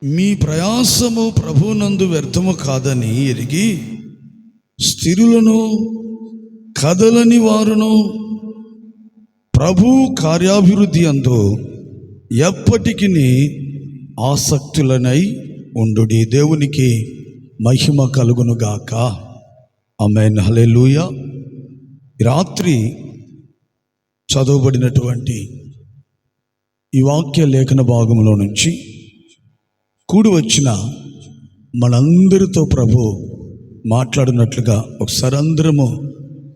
మీ ప్రయాసము ప్రభునందు వ్యర్థము కాదని ఎరిగి స్థిరులను కదలని వారును ప్రభు కార్యాభివృద్ధి అందు ఎప్పటికీ ఆసక్తులనై ఉండుడి. దేవునికి మహిమ కలుగునుగాక. ఆమేన్. హల్లెలూయా. రాత్రి చదవబడినటువంటి ఈ వాక్య లేఖన భాగంలో నుంచి కూడి వచ్చిన మనందరితో ప్రభు మాట్లాడినట్లుగా ఒకసారి అందరము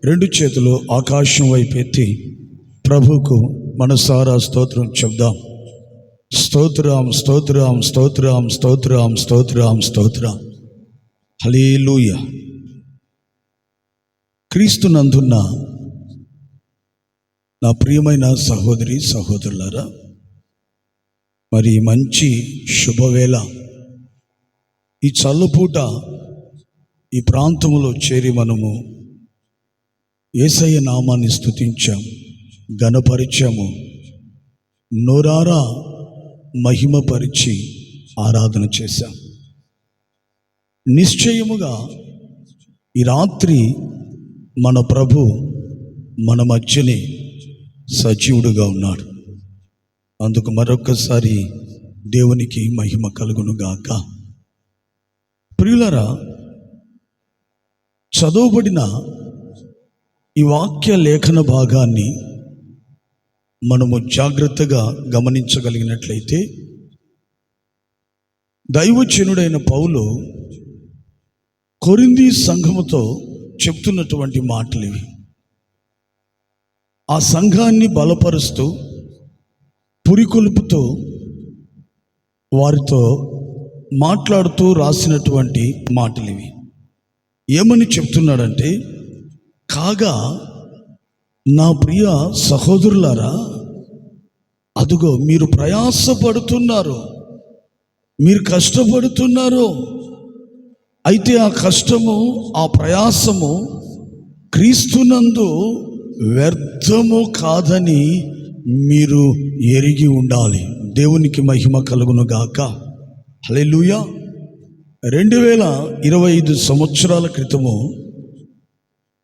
రెండు చేతులు ఆకాశం వైపు ఎత్తి ప్రభుకు మనసారా స్తోత్రం చెప్దాం. స్తోత్రం, స్తోత్రం, స్తోత్రం, స్తోత్రం, స్తోత్రం, స్తోత్రం. హల్లెలూయా. క్రీస్తునందున్న నా ప్రియమైన సహోదరి సహోదరులారా, మరి మంచి శుభవేళ ఈ చల్లపూట ఈ ప్రాంతంలో చేరి మనము యేసయ్య నామాన్ని స్తుతించాం, ఘనపరిచాము, నోరారా మహిమపరిచి ఆరాధన చేశాం. నిశ్చయముగా ఈ రాత్రి మన ప్రభు మన మధ్యనే సజీవుడుగా ఉన్నాడు. అందుకు మరొకసారి దేవునికి మహిమ కలుగునుగాక. ప్రియులారా, చదవబడిన ఈ వాక్య లేఖన భాగాన్ని మనము జాగ్రత్తగా గమనించగలిగినట్లయితే దైవజనుడైన పౌలు కొరింథీ సంఘముతో చెప్తున్నటువంటి మాటలు ఇవి. ఆ సంఘాన్ని బలపరుస్తూ పురికొల్పుతూ వారితో మాట్లాడుతూ రాసినటువంటి మాటలు ఇవి. ఏమని చెప్తున్నాడంటే, కాగా నా ప్రియ సహోదరులారా, అదుగో మీరు ప్రయాసపడుతున్నారు, మీరు కష్టపడుతున్నారు. అయితే ఆ కష్టము, ఆ ప్రయాసము క్రీస్తునందు వ్యర్థము కాదని మీరు ఎరిగి ఉండాలి. దేవునికి మహిమ కలుగునుగాక. హల్లెలూయా. 2025 సంవత్సరాల క్రితము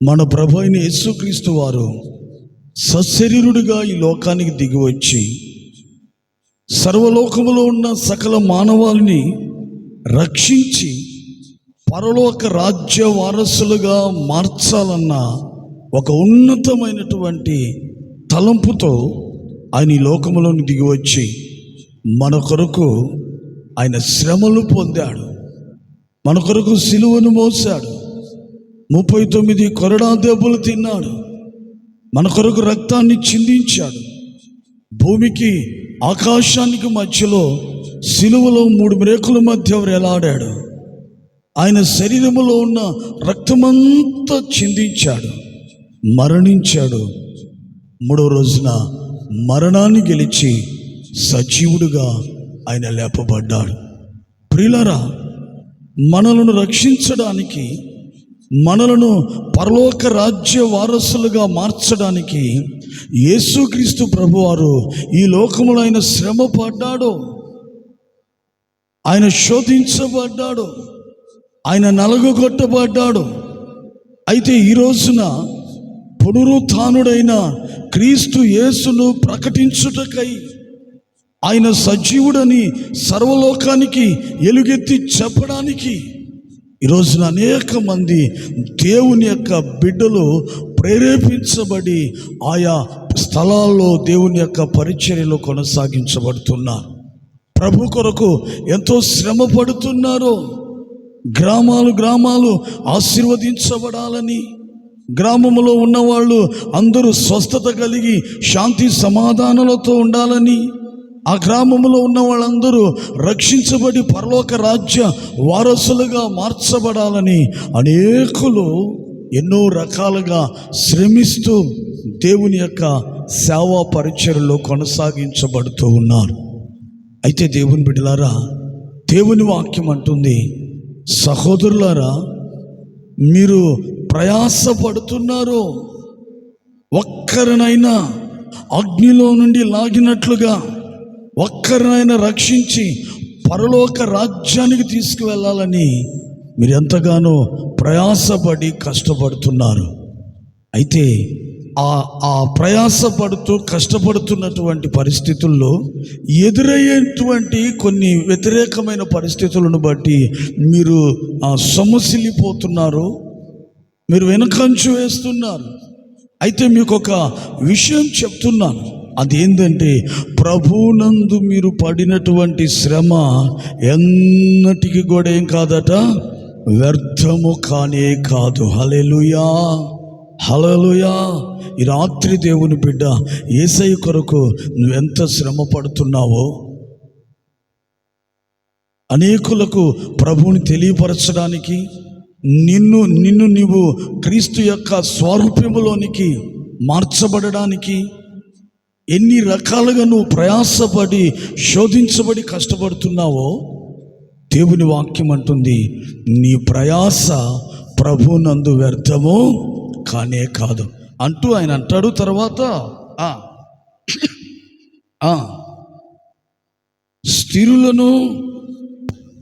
మన ప్రభు అయిన యేసుక్రీస్తు వారు సశరీరుడిగా ఈ లోకానికి దిగివచ్చి సర్వలోకములో ఉన్న సకల మానవాళిని రక్షించి పరలోక రాజ్య వారసులుగా మార్చాలన్న ఒక ఉన్నతమైనటువంటి తలంపుతో ఆయన ఈ లోకములోని దిగివచ్చి మన కొరకు ఆయన శ్రమలు పొందాడు, మన కొరకు సిలువను మోసాడు, 39 కొరడా దెబ్బలు తిన్నాడు, మన కొరకు రక్తాన్ని చిందించాడు. భూమికి ఆకాశానికి మధ్యలో సిలువలో 3 మ్రేకుల మధ్య వేలాడాడు. ఆయన శరీరములో ఉన్న రక్తమంతా చిందించాడు, మరణించాడు. 3వ రోజున మరణాన్ని గెలిచి సజీవుడుగా ఆయన లేపబడ్డాడు. ప్రియులారా, మనలను రక్షించడానికి, మనలను పరలోక రాజ్య వారసులుగా మార్చడానికి యేసుక్రీస్తు ప్రభువారు ఈ లోకములో ఆయన శ్రమ పడ్డాడు, ఆయన శోధించబడ్డాడు, ఆయన నలగొట్టబడ్డాడు. అయితే ఈ రోజున పునరుత్థానుడైన క్రీస్తు యేసును ప్రకటించుటకై ఆయన సజీవుడని సర్వలోకానికి ఎలుగెత్తి చెప్పడానికి ఈరోజున అనేక మంది దేవుని యొక్క బిడ్డలు ప్రేరేపించబడి ఆయా స్థలాల్లో దేవుని యొక్క పరిచర్యలో కొనసాగించబడుతున్నారు. ప్రభు కొరకు ఎంతో శ్రమ పడుతున్నారు. గ్రామాలు ఆశీర్వదించబడాలని, గ్రామంలో ఉన్నవాళ్ళు అందరూ స్వస్థత కలిగి శాంతి సమాధానాలతో ఉండాలని, ఆ గ్రామంలో ఉన్న వాళ్ళందరూ రక్షించబడి పరలోక రాజ్య వారసులుగా మార్చబడాలని అనేకులు ఎన్నో రకాలుగా శ్రమిస్తూ దేవుని యొక్క సేవా పరిచర్యలో కొనసాగించబడుతూ ఉన్నారు. అయితే దేవుని బిడ్డలారా, దేవుని వాక్యం అంటుంది, సహోదరులారా, మీరు ప్రయాసపడుతున్నారు, ఒక్కరినైనా అగ్నిలో నుండి లాగినట్లుగా, ఒక్కరినైనా రక్షించి పరలోక రాజ్యానికి తీసుకువెళ్ళాలని మీరు ఎంతగానో ప్రయాసపడి కష్టపడుతున్నారు. అయితే ఆ ప్రయాసపడుతూ కష్టపడుతున్నటువంటి పరిస్థితుల్లో ఎదురయ్యేటువంటి కొన్ని వ్యతిరేకమైన పరిస్థితులను బట్టి మీరు సొమ్మసిల్లిపోతున్నారు, మీరు వెనుకంచు వేస్తున్నారు. అయితే మీకు ఒక విషయం చెప్తున్నాను, అదేంటంటే ప్రభువునందు మీరు పడినటువంటి శ్రమ ఎన్నటికి కూడా ఏం కాదట, వ్యర్థము కానే కాదు. హల్లెలూయా, హల్లెలూయా. ఈ రాత్రి దేవుని బిడ్డ, యేసయ్య కొరకు నువ్వెంత శ్రమ పడుతున్నావో, అనేకులకు ప్రభువుని తెలియపరచడానికి, నిన్ను నీవు క్రీస్తు యొక్క స్వరూపములోనికి మార్చబడడానికి ఎన్ని రకాలుగా నువ్వు ప్రయాసపడి శోధించబడి కష్టపడుతున్నావో, దేవుని వాక్యం అంటుంది నీ ప్రయాస ప్రభువునందు వ్యర్థము కానే కాదు అంటూ ఆయన అంటాడు. తర్వాత స్థిరులను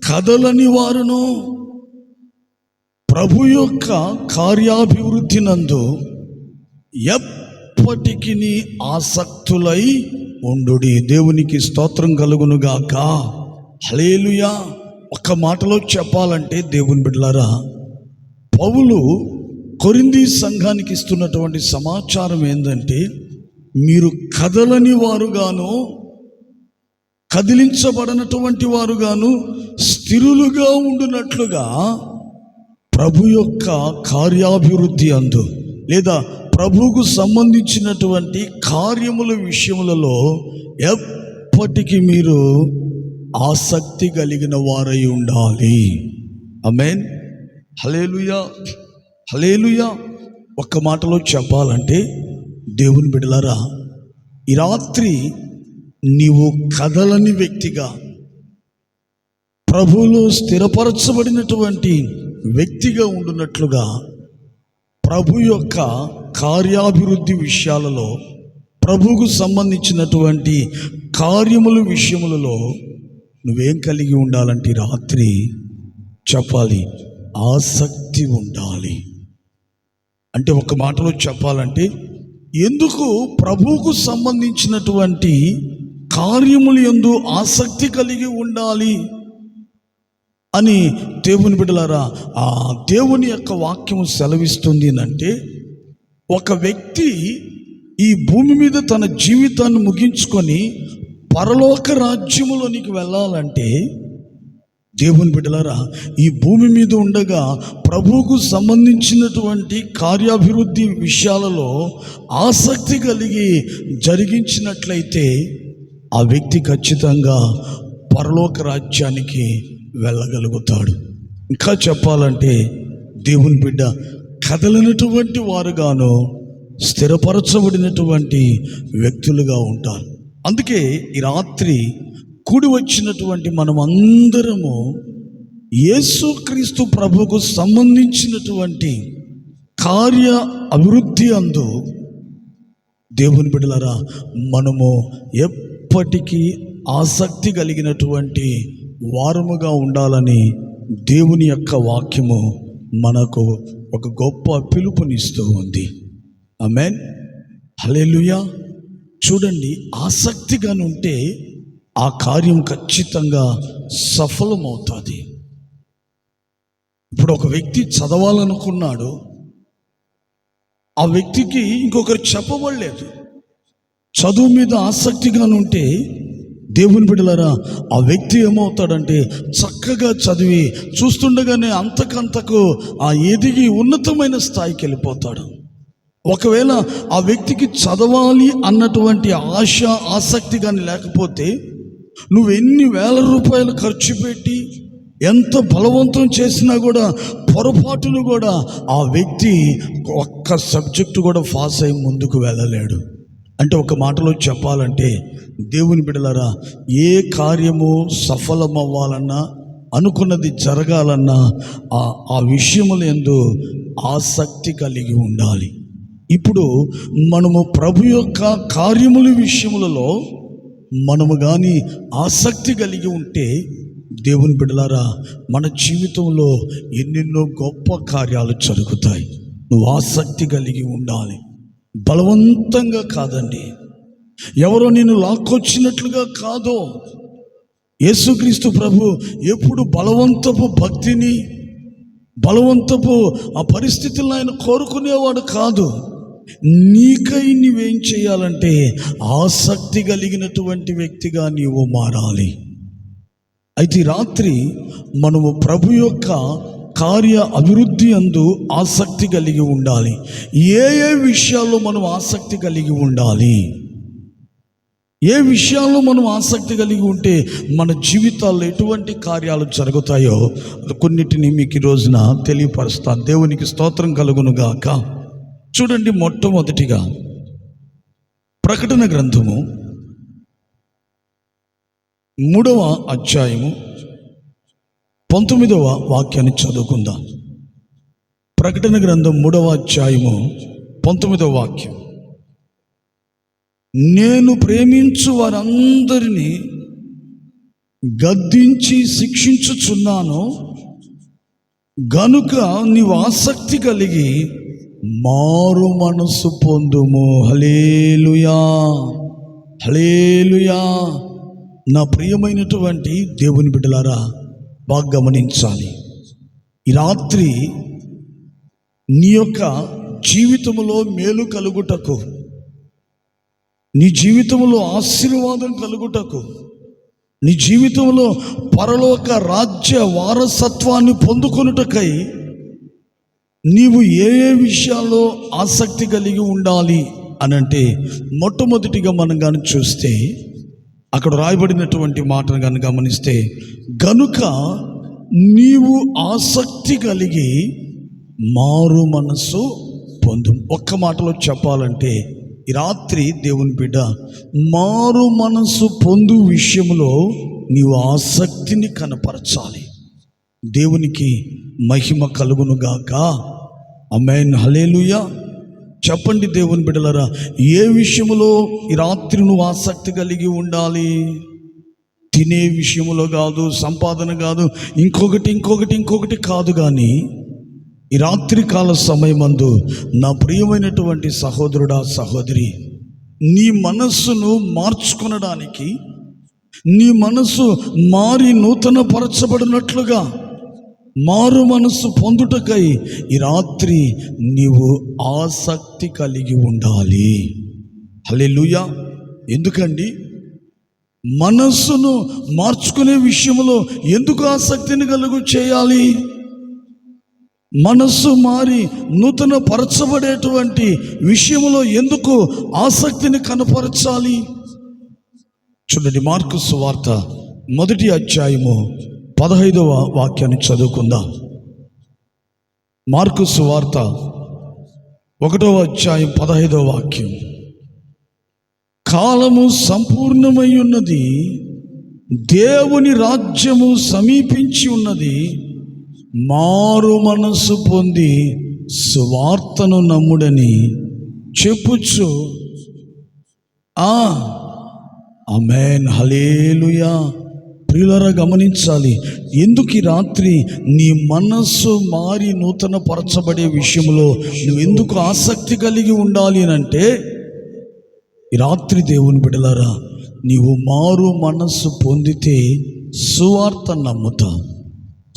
కదలని వారును ప్రభు యొక్క కార్యాభివృద్ధి నందు ఎప్పటికీ ఆసక్తులై ఉండుడి. దేవునికి స్తోత్రం కలుగునుగాక. హల్లెలూయా. ఒక్క మాటలో చెప్పాలంటే దేవుని బిడ్డలారా, పౌలు కొరింథీ సంఘానికి ఇస్తున్నటువంటి సమాచారం ఏంటంటే, మీరు కదలని వారుగాను కదిలించబడినటువంటి వారుగాను స్థిరులుగా ఉండునట్లుగా ప్రభు యొక్క కార్యాభివృద్ధి అందు, లేదా ప్రభువుకు సంబంధించినటువంటి కార్యముల విషయములలో ఎప్పటికీ మీరు ఆసక్తి కలిగిన వారై ఉండాలి. ఆమేన్. హల్లెలూయా, హల్లెలూయా. ఒక్క మాటలో చెప్పాలంటే దేవుని బిడ్డలారా, ఈ రాత్రి నీవు కదలని వ్యక్తిగా, ప్రభువులో స్థిరపరచబడినటువంటి వ్యక్తిగా ఉండునట్లుగా ప్రభు యొక్క కార్యాభివృద్ధి విషయాలలో, ప్రభువుకు సంబంధించినటువంటి కార్యముల విషయములలో నువ్వేం కలిగి ఉండాలంటే రాత్రి చెప్పాలి, ఆసక్తి ఉండాలి. అంటే ఒక మాటలో చెప్పాలంటే, ఎందుకు ప్రభువుకు సంబంధించినటువంటి కార్యములు యందు ఆసక్తి కలిగి ఉండాలి అని దేవుని బిడ్డలారా, ఆ దేవుని యొక్క వాక్యము సెలవిస్తుంది అంటే, ఒక వ్యక్తి ఈ భూమి మీద తన జీవితాన్ని ముగించుకొని పరలోక రాజ్యములోనికి వెళ్ళాలంటే, దేవుని బిడ్డలారా, ఈ భూమి మీద ఉండగా ప్రభువుకు సంబంధించినటువంటి కార్యాభివృద్ధి విషయాలలో ఆసక్తి కలిగి జరిగించినట్లయితే ఆ వ్యక్తి ఖచ్చితంగా పరలోక రాజ్యానికి వెళ్ళగలుగుతాడు. ఇంకా చెప్పాలంటే దేవుని బిడ్డ కదలనటువంటి వారుగాను స్థిరపరచబడినటువంటి వ్యక్తులుగా ఉంటారు. అందుకే ఈ రాత్రి కూడి వచ్చినటువంటి మనం అందరము యేసుక్రీస్తు ప్రభువుకు సంబంధించినటువంటి కార్య అభివృద్ధి అందు దేవుని బిడ్డలారా, మనము ఎప్పటికీ ఆసక్తి కలిగినటువంటి వారముగా ఉండాలని దేవుని యొక్క వాక్యము మనకు ఒక గొప్ప పిలుపునిస్తూ ఉంది. ఆమేన్. హల్లెలూయా. చూడండి, ఆసక్తిగా ఉంటే ఆ కార్యం ఖచ్చితంగా సఫలమవుతుంది. ఇప్పుడు ఒక వ్యక్తి చదవాలనుకున్నాడు, ఆ వ్యక్తికి ఇంకొకరు చెప్పబడలేదు. చదువు మీద ఆసక్తిగా ఉంటే దేవుని బిడ్డలారా, ఆ వ్యక్తి ఏమవుతాడంటే చక్కగా చదివి చూస్తుండగానే అంతకంతకు ఎదిగి ఉన్నతమైన స్థాయికి వెళ్ళిపోతాడు. ఒకవేళ ఆ వ్యక్తికి చదవాలి అన్నటువంటి ఆశ, ఆసక్తి కానీ లేకపోతే నువ్వు ఎన్ని వేల రూపాయలు ఖర్చు పెట్టి ఎంత బలవంతం చేసినా కూడా పొరపాటును కూడా ఆ వ్యక్తి ఒక్క సబ్జెక్టు కూడా పాస్ అయి ముందుకు వెళ్ళలేడు. అంటే ఒక మాటలో చెప్పాలంటే దేవుని బిడ్డలారా, ఏ కార్యము సఫలమవ్వాలన్నా, అనుకున్నది జరగాలన్నా ఆ విషయముల యందు ఆసక్తి కలిగి ఉండాలి. ఇప్పుడు మనము ప్రభు యొక్క కార్యముల విషయములలో మనము కానీ ఆసక్తి కలిగి ఉంటే దేవుని బిడ్డలారా, మన జీవితంలో ఎన్నెన్నో గొప్ప కార్యాలు జరుగుతాయి. నువ్వు ఆసక్తి కలిగి ఉండాలి. బలవంతంగా కాదండి, ఎవరో నేను లాక్కొచ్చినట్లుగా కాదు. యేసుక్రీస్తు ప్రభు ఎప్పుడు బలవంతపు భక్తిని, బలవంతపు ఆ పరిస్థితులను ఆయన కోరుకునేవాడు కాదు. నీకై నువ్వేం చేయాలంటే ఆసక్తి కలిగినటువంటి వ్యక్తిగా నీవు మారాలి. అయితే రాత్రి మనము ప్రభు యొక్క కార్య అభివృద్ధి అందు ఆసక్తి కలిగి ఉండాలి. ఏ విషయాల్లో మనం ఆసక్తి కలిగి ఉండాలి, ఏ విషయాల్లో మనం ఆసక్తి కలిగి ఉంటే మన జీవితాల్లో ఎటువంటి కార్యాలు జరుగుతాయో కొన్నిటిని మీకు ఈ రోజున తెలియపరుస్తాను. దేవునికి స్తోత్రం కలుగును గాక. చూడండి, మొట్టమొదటిగా ప్రకటన గ్రంథము 3వ అధ్యాయము 19వ వాక్యాన్ని చదువుకుందాం. ప్రకటన గ్రంథం 3వ అధ్యాయము 19వ వాక్యం. నేను ప్రేమించు వారందరినీ గద్దించి శిక్షించుచున్నాను గనుక నీవు ఆసక్తి కలిగి మారు మనసు పొందుము. హల్లెలూయా, హల్లెలూయా. నా ప్రియమైనటువంటి దేవుని బిడ్డలారా, బాగా గమనించాలి. ఈ రాత్రి నీ యొక్క జీవితంలో మేలు కలుగుటకు, నీ జీవితంలో ఆశీర్వాదం కలుగుటకు, నీ జీవితంలో పరలోక రాజ్య వారసత్వాన్ని పొందుకొనుటకై నీవు ఏ విషయాల్లో ఆసక్తి కలిగి ఉండాలి అనంటే, మొట్టమొదటిగా మనం కానీ చూస్తే అక్కడ రాయబడినటువంటి మాటను కానీ గమనిస్తే, గనుక నీవు ఆసక్తి కలిగి మారు మనసు పొందు. ఒక్క మాటలో చెప్పాలంటే ఈ రాత్రి దేవుని బిడ్డ మారు మనసు పొందు విషయంలో నీవు ఆసక్తిని కనపరచాలి. దేవునికి మహిమ కలుగునుగాక. ఆమేన్, హల్లెలూయా. చెప్పండి దేవుని బిడ్డలారా, ఏ విషయంలో ఈ రాత్రి నువ్వు ఆసక్తి కలిగి ఉండాలి? తినే విషయంలో కాదు, సంపాదన కాదు, ఇంకొకటి కాదు. కానీ ఈ రాత్రి కాల సమయమందు నా ప్రియమైనటువంటి సహోదరుడా, సహోదరి, నీ మనస్సును మార్చుకొనడానికి, నీ మనస్సు మారి నూతన పరచబడినట్లుగా మారు మనసు పొందుటకై ఈ రాత్రి నీవు ఆసక్తి కలిగి ఉండాలి. హల్లెలూయా. ఎందుకండి? మనస్సును మార్చుకునే విషయంలో ఎందుకు ఆసక్తిని కలుగు చేయాలి? మనస్సు మారి నూతన పరచబడేటువంటి విషయంలో ఎందుకు ఆసక్తిని కనపరచాలి? చూడండి, మార్కు సువార్త 1వ అధ్యాయము 15వ వాక్యాన్ని చదువుకుందాం. మార్కు సువార్త 1వ అధ్యాయం 15వ వాక్యం. కాలము సంపూర్ణమై ఉన్నది, దేవుని రాజ్యము సమీపించి ఉన్నది, మారు మనసు పొంది సువార్తను నమ్ముడని చెప్పుచు. ఆమేన్, హల్లెలూయా. ప్రియులారా, గమనించాలి. ఎందుకు ఈ రాత్రి నీ మనస్సు మారి నూతన పరచబడే విషయంలో నువ్వు ఎందుకు ఆసక్తి కలిగి ఉండాలి అంటే, ఈ రాత్రి దేవుని బిడ్డలారా, నీవు మారు మనస్సు పొందితే సువార్త నమ్ముతావు.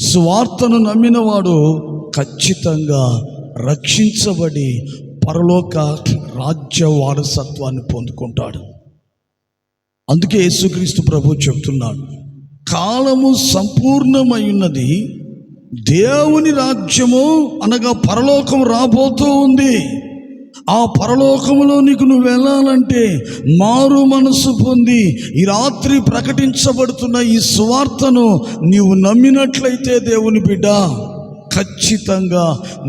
సువార్తను నమ్మినవాడు ఖచ్చితంగా రక్షించబడి పరలోక రాజ్య వారసత్వాన్ని పొందుకుంటాడు. అందుకే యేసుక్రీస్తు ప్రభు చెప్తున్నాడు, కాలము సంపూర్ణమై ఉన్నది, దేవుని రాజ్యము అనగా పరలోకం రాబోతూ ఉంది. ఆ పరలోకములో నీకు నువ్వు వెళ్ళాలంటే మారు మనసు పొంది ఈ రాత్రి ప్రకటించబడుతున్న ఈ సువార్తను నీవు నమ్మినట్లయితే దేవుని బిడ్డ, ఖచ్చితంగా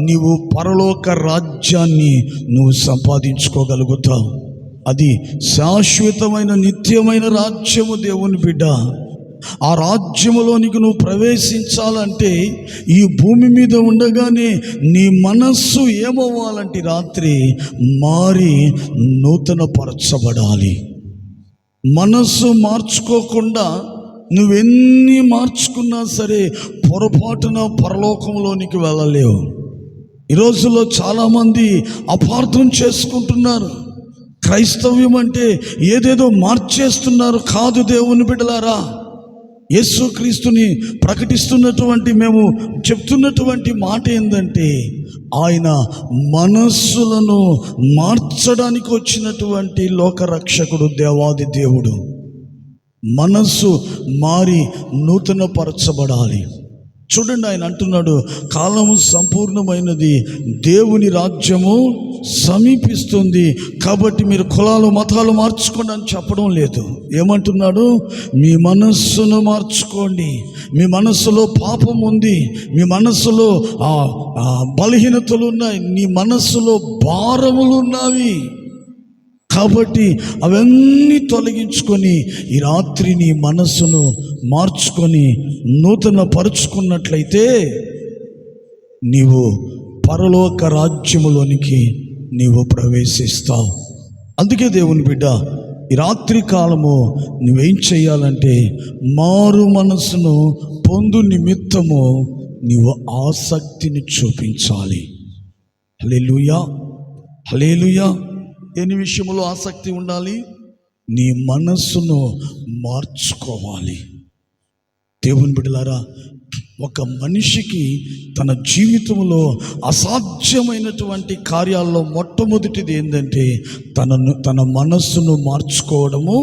నీవు పరలోక రాజ్యాన్ని నువ్వు సంపాదించుకోగలుగుతావు. అది శాశ్వతమైన నిత్యమైన రాజ్యము దేవుని బిడ్డ. ఆ రాజ్యములోనికి నువ్వు ప్రవేశించాలంటే ఈ భూమి మీద ఉండగానే నీ మనస్సు ఏమవ్వాలంటే రాత్రి మారి నూతన పరచబడాలి. మనస్సు మార్చుకోకుండా నువ్వెన్ని మార్చుకున్నా సరే పొరపాటున పరలోకంలోనికి వెళ్ళలేవు. ఈ రోజుల్లో చాలామంది అపార్థం చేసుకుంటున్నారు. క్రైస్తవ్యం అంటే ఏదేదో మార్చేస్తున్నారు. కాదు దేవుని బిడ్డలారా, యేసుక్రీస్తుని ప్రకటిస్తున్నటువంటి మేము చెప్తున్నటువంటి మాట ఏంటంటే, ఆయన మనస్సులను మార్చడానికి వచ్చినటువంటి లోకరక్షకుడు, దేవాది దేవుడు. మనస్సు మారి నూతనపరచబడాలి. చూడండి, ఆయన అంటున్నాడు, కాలము సంపూర్ణమైనది, దేవుని రాజ్యము సమీపిస్తుంది, కాబట్టి మీరు కులాలు మతాలు మార్చుకోండి అని చెప్పడం లేదు. ఏమంటున్నాడు? మీ మనస్సును మార్చుకోండి. మీ మనస్సులో పాపం ఉంది, మీ మనస్సులో బలహీనతలు ఉన్నాయి, నీ మనస్సులో భారములు ఉన్నవి. కాబట్టి అవన్నీ తొలగించుకొని ఈ రాత్రి నీ మనస్సును మార్చుకొని నూతన పరుచుకున్నట్లయితే నీవు పరలోక రాజ్యములోనికి నీవు ప్రవేశిస్తావు. అందుకే దేవుని బిడ్డ, ఈ రాత్రి కాలము నువ్వేం చేయాలంటే, మారు మనస్సును పొందు నిమిత్తము నీవు ఆసక్తిని చూపించాలి. హల్లెలూయా, హల్లెలూయా. ఎన్ని విషయంలో ఆసక్తి ఉండాలి? నీ మనస్సును మార్చుకోవాలి. దేవుని బిడ్డలారా, ఒక మనిషికి తన జీవితంలో అసాధ్యమైనటువంటి కార్యాల్లో మొట్టమొదటిది ఏంటంటే తన మనస్సును మార్చుకోవడము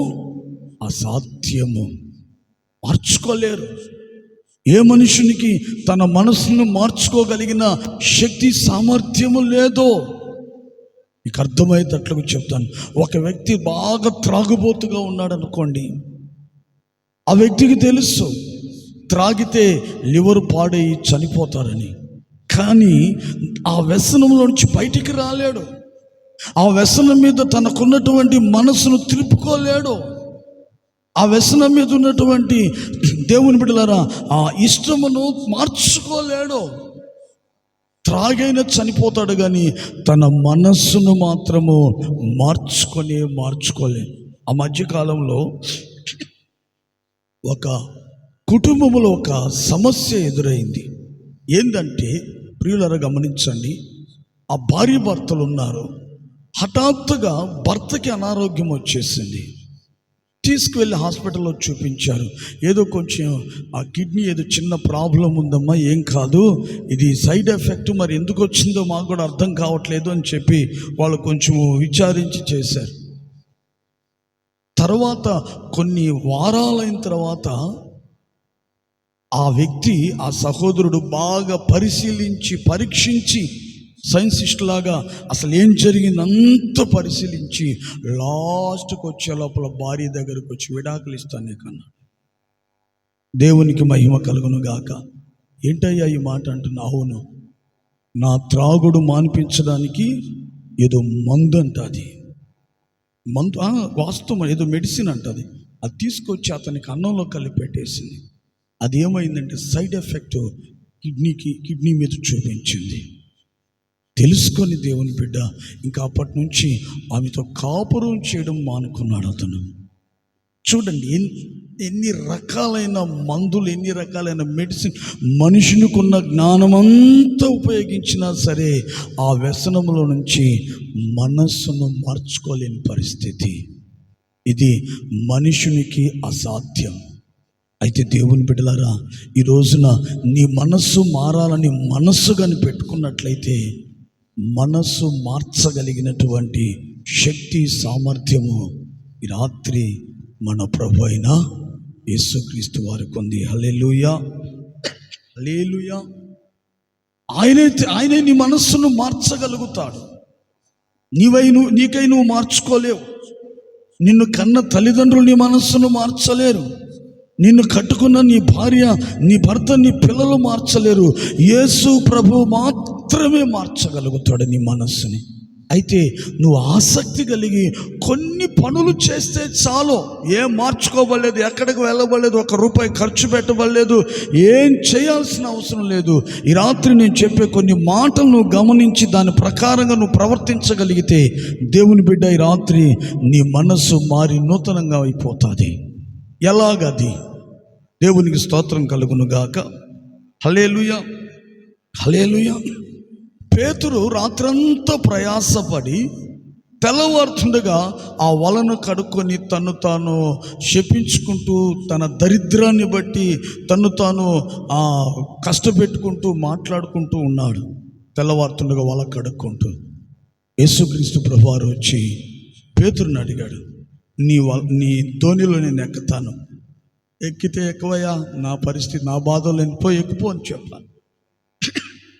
అసాధ్యము. మార్చుకోలేరు. ఏ మనుషునికి తన మనస్సును మార్చుకోగలిగిన శక్తి సామర్థ్యము లేదో. మీకు అర్థమయ్యేటట్లుగా చెప్తాను. ఒక వ్యక్తి బాగా త్రాగుబోతుగా ఉన్నాడు అనుకోండి, ఆ వ్యక్తికి తెలుసు త్రాగితే లివర్ పాడై చనిపోతారని. కానీ ఆ వ్యసనంలో నుంచి బయటికి రాలేడు. ఆ వ్యసనం మీద తనకున్నటువంటి మనసును తిరుపుకోలేడు. ఆ వ్యసనం మీద ఉన్నటువంటి దేవుని బిడ్డలారా ఆ ఇష్టమును మార్చుకోలేడు. త్రాగైనా చనిపోతాడు, కానీ తన మనస్సును మాత్రము మార్చుకోలేదు. ఆ మధ్యకాలంలో ఒక కుటుంబంలో ఒక సమస్య ఎదురైంది. ఏంటంటే, ప్రియులారా గమనించండి, ఆ భార్య భర్తలు ఉన్నారు. హఠాత్తుగా భర్తకి అనారోగ్యం వచ్చేసింది. తీసుకువెళ్ళి హాస్పిటల్లో చూపించారు. ఏదో కొంచెం ఆ కిడ్నీ ఏదో చిన్న ప్రాబ్లం ఉందమ్మా, ఏం కాదు, ఇది సైడ్ ఎఫెక్ట్, మరి ఎందుకు వచ్చిందో మాకు కూడా అర్థం కావట్లేదు అని చెప్పి వాళ్ళు కొంచెం విచారించి చేశారు. తర్వాత కొన్ని వారాలైన తర్వాత ఆ వ్యక్తి, ఆ సహోదరుడు బాగా పరిశీలించి పరీక్షించి సైన్సిస్ట్ లాగా అసలు ఏం జరిగిందంత పరిశీలించి లాస్ట్కి వచ్చే లోపల భార్య దగ్గరకు వచ్చి విడాకులు ఇస్తానే కన్నా. దేవునికి మహిమ కలుగును గాక. ఏంటయ్యా ఈ మాట అంటున్నా? అవును, నా త్రాగుడు మాన్పించడానికి ఏదో మందు అంటది, మందు వాస్తవం, ఏదో మెడిసిన్ అంటది. అది తీసుకొచ్చి అతనికి అన్నంలో కలిపి పెట్టేసింది. అది ఏమైందంటే సైడ్ ఎఫెక్ట్ కిడ్నీ మీద చూపించింది. తెలుసుకొని దేవుని బిడ్డ ఇంకా అప్పటి నుంచి ఆమెతో కాపురం చేయడం మానుకున్నాడు అతను. చూడండి, ఎన్ని రకాలైన మందులు, ఎన్ని రకాలైన మెడిసిన్, మనుషునికి ఉన్న జ్ఞానమంతా ఉపయోగించినా సరే ఆ వ్యసనంలో నుంచి మనస్సును మార్చుకోలేని పరిస్థితి. ఇది మనుషునికి అసాధ్యం. అయితే దేవుని బిడ్డలారా, ఈ రోజున నీ మనస్సు మారాలని మనస్సు కానీ పెట్టుకున్నట్లయితే మనస్సు మార్చగలిగినటువంటి శక్తి సామర్థ్యము ఈ రాత్రి మన ప్రభు అయిన యేసుక్రీస్తు వారికి ఉంది. హల్లెలూయా, హల్లెలూయా. ఆయనే నీ మనస్సును మార్చగలుగుతాడు. నీకై నువ్వు మార్చుకోలేవు. నిన్ను కన్న తల్లిదండ్రులు నీ మనస్సును మార్చలేరు. నిన్ను కట్టుకున్న నీ భార్య, నీ భర్త, నీ పిల్లలు మార్చలేరు. యేసు ప్రభు మాత్రమే మార్చగలుగుతాడు నీ మనస్సుని. అయితే నువ్వు ఆసక్తి కలిగి కొన్ని పనులు చేస్తే చాలు, ఏం మార్చుకోవలేదు, ఎక్కడికి వెళ్ళబడలేదు, 1 రూపాయి ఖర్చు పెట్టబడలేదు, ఏం చేయాల్సిన అవసరం లేదు. ఈ రాత్రి నేను చెప్పే కొన్ని మాటలు నువ్వు గమనించి దాని ప్రకారంగా నువ్వు ప్రవర్తించగలిగితే దేవుని బిడ్డ ఈ రాత్రి నీ మనస్సు మారి నూతనంగా అయిపోతుంది. ఎలాగది? దేవునికి స్తోత్రం కలుగును గాక. హల్లెలూయా, హల్లెలూయా. పేతురు రాత్రంతా ప్రయాసపడి తెల్లవారుతుండగా ఆ వలను కడుక్కొని తను తాను శపించుకుంటూ, తన దరిద్రాన్ని బట్టి తను తాను కష్టపెట్టుకుంటూ మాట్లాడుకుంటూ ఉన్నాడు. తెల్లవారుతుండగా వల కడుక్కుంటూ యేసుక్రీస్తు ప్రభువారు వచ్చి పేతురుని అడిగాడు, నీ ధోనిలో నేను ఎక్కుతాను. ఎక్కితే ఎక్కువయ్యా, నా పరిస్థితి, నా బాధలు ఎక్కిపో అని చెప్పాను.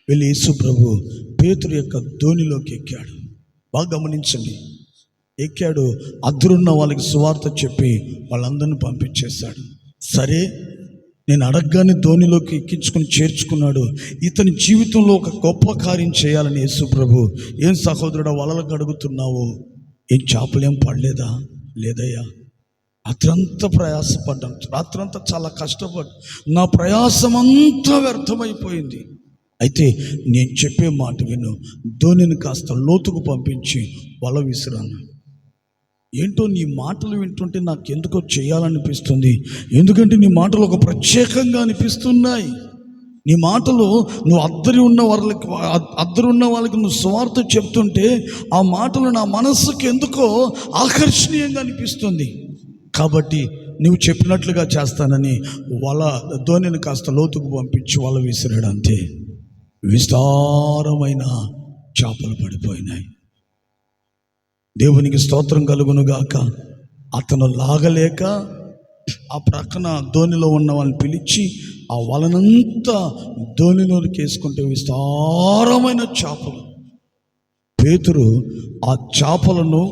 వెళ్ళి యేసు ప్రభు పేతురు యొక్క ధోనిలోకి ఎక్కాడు. బాగా గమనించండి, ఎక్కాడు. అద్దరున్న వాళ్ళకి సువార్త చెప్పి వాళ్ళందరినీ పంపించేశాడు. సరే, నేను అడగగానే ధోనిలోకి ఎక్కించుకొని చేర్చుకున్నాడు. ఇతని జీవితంలో ఒక గొప్ప కార్యం చేయాలని యేసు ప్రభు, ఏం సహోదరుడా వలలకు అడుగుతున్నావు, ఏం చేపలేం పడలేదా? లేదయ్యా, రాత్రంతా ప్రయాసపడ్డాను, రాత్రంతా చాలా కష్టపడ్డా, నా ప్రయాసమంతా వ్యర్థమైపోయింది. అయితే నేను చెప్పే మాట విను, ధోనిని కాస్త లోతుకు పంపించి వల విసిరాను. ఏంటో నీ మాటలు వింటుంటే నాకు ఎందుకో చేయాలనిపిస్తుంది. ఎందుకంటే నీ మాటలు ఒక ప్రత్యేకంగా అనిపిస్తున్నాయి. నీ మాటలు నువ్వు అద్దరున్న వాళ్ళకి నువ్వు సువార్త చెప్తుంటే ఆ మాటలు నా మనస్సుకి ఎందుకో ఆకర్షణీయంగా అనిపిస్తుంది. కాబట్టి నువ్వు చెప్పినట్లుగా చేస్తానని ధోనిని కాస్త లోతుకు పంపించి వల విసిరాడు. అంతే, విస్తారమైన చేపలు పడిపోయినాయి. దేవునికి స్తోత్రం కలుగును గాక. అతను లాగలేక ఆ ప్రక్కన ధోనిలో ఉన్న వాళ్ళని పిలిచి ఆ వలనంతా ధోనిలోకి వేసుకుంటే విస్తారమైన చేపలు. పేతురు ఆ చేపలను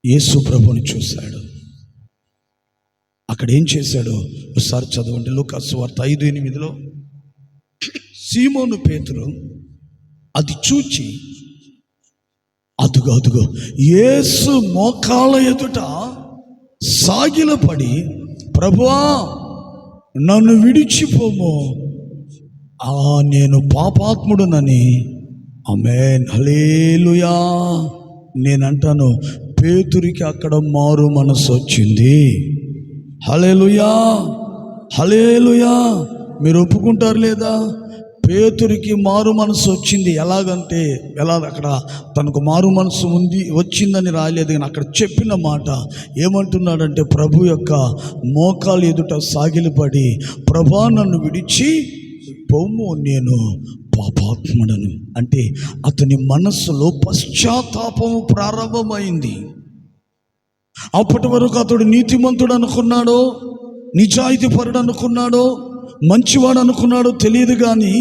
యేసు ప్రభుని చూశాడు. అక్కడ ఏం చేశాడో ఒకసారి చదవండి. లూకా సువార్త 5:8. సీమోను పేతురు అది చూచి అదుగో యేసు మోకాళ్ళ ఎదుట సాగిలపడి, ప్రభువా నన్ను విడిచిపోము, నేను పాపాత్ముడునని. ఆమేన్, హల్లెలూయా. నేనంటాను, పేతురికి అక్కడ మారు మనసు వచ్చింది. హల్లెలూయా, హల్లెలూయా. మీరు ఒప్పుకుంటారు లేదా? పేతురికి మారు మనసు వచ్చింది. ఎలాగంటే అక్కడ తనకు మారు మనసు వచ్చిందని రాయలేదు, కానీ అక్కడ చెప్పిన మాట ఏమంటున్నాడంటే, ప్రభు యొక్క మోకాలు ఎదుట సాగిలపడి, ప్రభా నన్ను విడిచి పొమ్ము, నేను పాపాత్ముడను. అంటే అతని మనస్సులో పశ్చాత్తాపము ప్రారంభమైంది. అప్పటి వరకు అతడు నీతిమంతుడు అనుకున్నాడో, నిజాయితీపరుడు అనుకున్నాడో, మంచివాడు అనుకున్నాడో తెలియదు. కానీ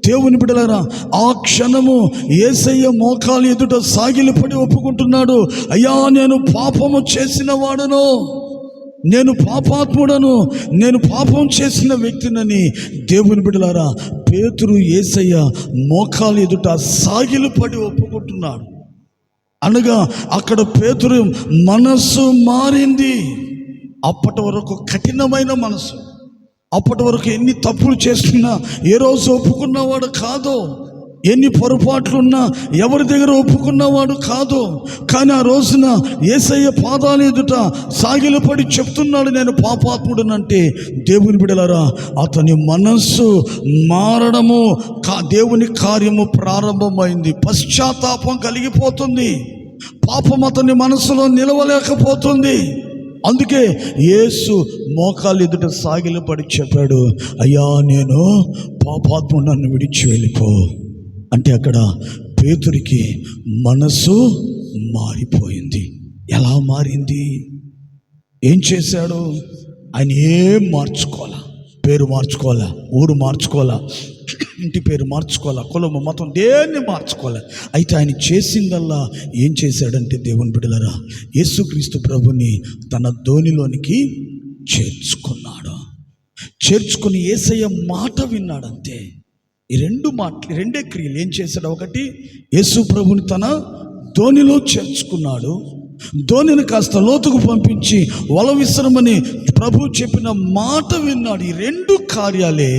దేవుని బిడ్డలారా, ఆ క్షణము యేసయ్య మోకాలు ఎదుట సాగిలపడి ఒప్పుకుంటున్నాడు, అయ్యా నేను పాపము చేసిన వాడను, నేను పాపాత్ముడను, నేను పాపం చేసిన వ్యక్తినని. దేవుని బిడ్డలారా, పేతురు యేసయ్య మోకాలు ఎదుట సాగిలపడి ఒప్పుకుంటున్నాడు. అనగా అక్కడ పేతురు మనస్సు మారింది. అప్పటి వరకు కఠినమైన మనసు, అప్పటి వరకు ఎన్ని తప్పులు చేస్తున్నా ఏ రోజు ఒప్పుకున్నవాడు కాదు, ఎన్ని పొరపాట్లున్నా ఎవరి దగ్గర ఒప్పుకున్నవాడు కాదు. కానీ ఆ రోజున యేసయ్య పాదాల ఎదుట సాగిలపడి చెప్తున్నాడు, నేను పాపాత్ముడనంటే. దేవుని బిడ్డలారా, అతని మనస్సు మారడము, దేవుని కార్యము ప్రారంభమైంది. పశ్చాత్తాపం కలిగిపోతుంది. పాపం అతని మనసులో నిలవలేకపోతుంది. అందుకే యేసు మోకాలు ఎదుట సాగిలపడి చెప్పాడు, అయ్యా నేను పాపాత్ముడు, నన్ను విడిచి వెళ్ళిపో అంటే. అక్కడ పేతురికి మనసు మారిపోయింది. ఎలా మారింది? ఏం చేశాడు? ఆయన ఏం మార్చుకోవాలా, పేరు మార్చుకోవాలా, ఊరు మార్చుకోవాలా, ఇంటి పేరు మార్చుకోవాలా, కులము మతం దేన్ని మార్చుకోవాలా. అయితే ఆయన చేసిందల్లా ఏం చేశాడంటే, దేవుని బిడ్డలారా, యేసుక్రీస్తు ప్రభుని తన ధోనిలోనికి చేర్చుకున్నాడు. చేర్చుకుని యేసయ్య మాట విన్నాడంతే. ఈ రెండే క్రియలు ఏం చేశాడు? ఒకటి, యేసు ప్రభుని తన ధోనిలో చేర్చుకున్నాడు. ధోనిని కాస్త లోతుకు పంపించి వల విసరమని ప్రభు చెప్పిన మాట విన్నాడు. ఈ రెండు కార్యాలే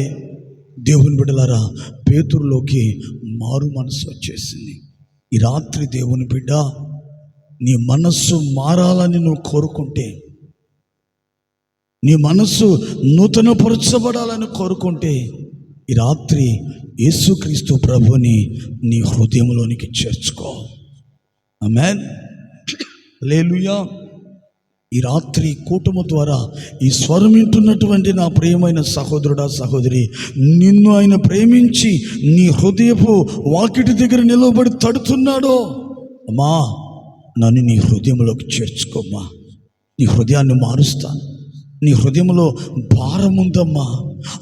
దేవుని బిడ్డలారా పేతురులోకి మారు మనసు వచ్చేసింది. ఈ రాత్రి దేవుని బిడ్డ, నీ మనస్సు మారాలని నువ్వు కోరుకుంటే, నీ మనస్సు నూతనపరచబడాలని కోరుకుంటే, ఈ రాత్రి యేసుక్రీస్తు ప్రభుని నీ హృదయంలోనికి చేర్చుకో. ఆమేన్, హల్లెలూయా. ఈ రాత్రి కూటము ద్వారా ఈ స్వరం వింటున్నటువంటి నా ప్రియమైన సహోదరుడా, సహోదరి, నిన్ను ఆయన ప్రేమించి నీ హృదయపు వాకిటి దగ్గర నిలబడి తడుతున్నాడో, అమ్మా నన్ను నీ హృదయంలోకి చేర్చుకోమ్మా, నీ హృదయాన్ని మారుస్తాను. నీ హృదయంలో భారం ఉందమ్మా,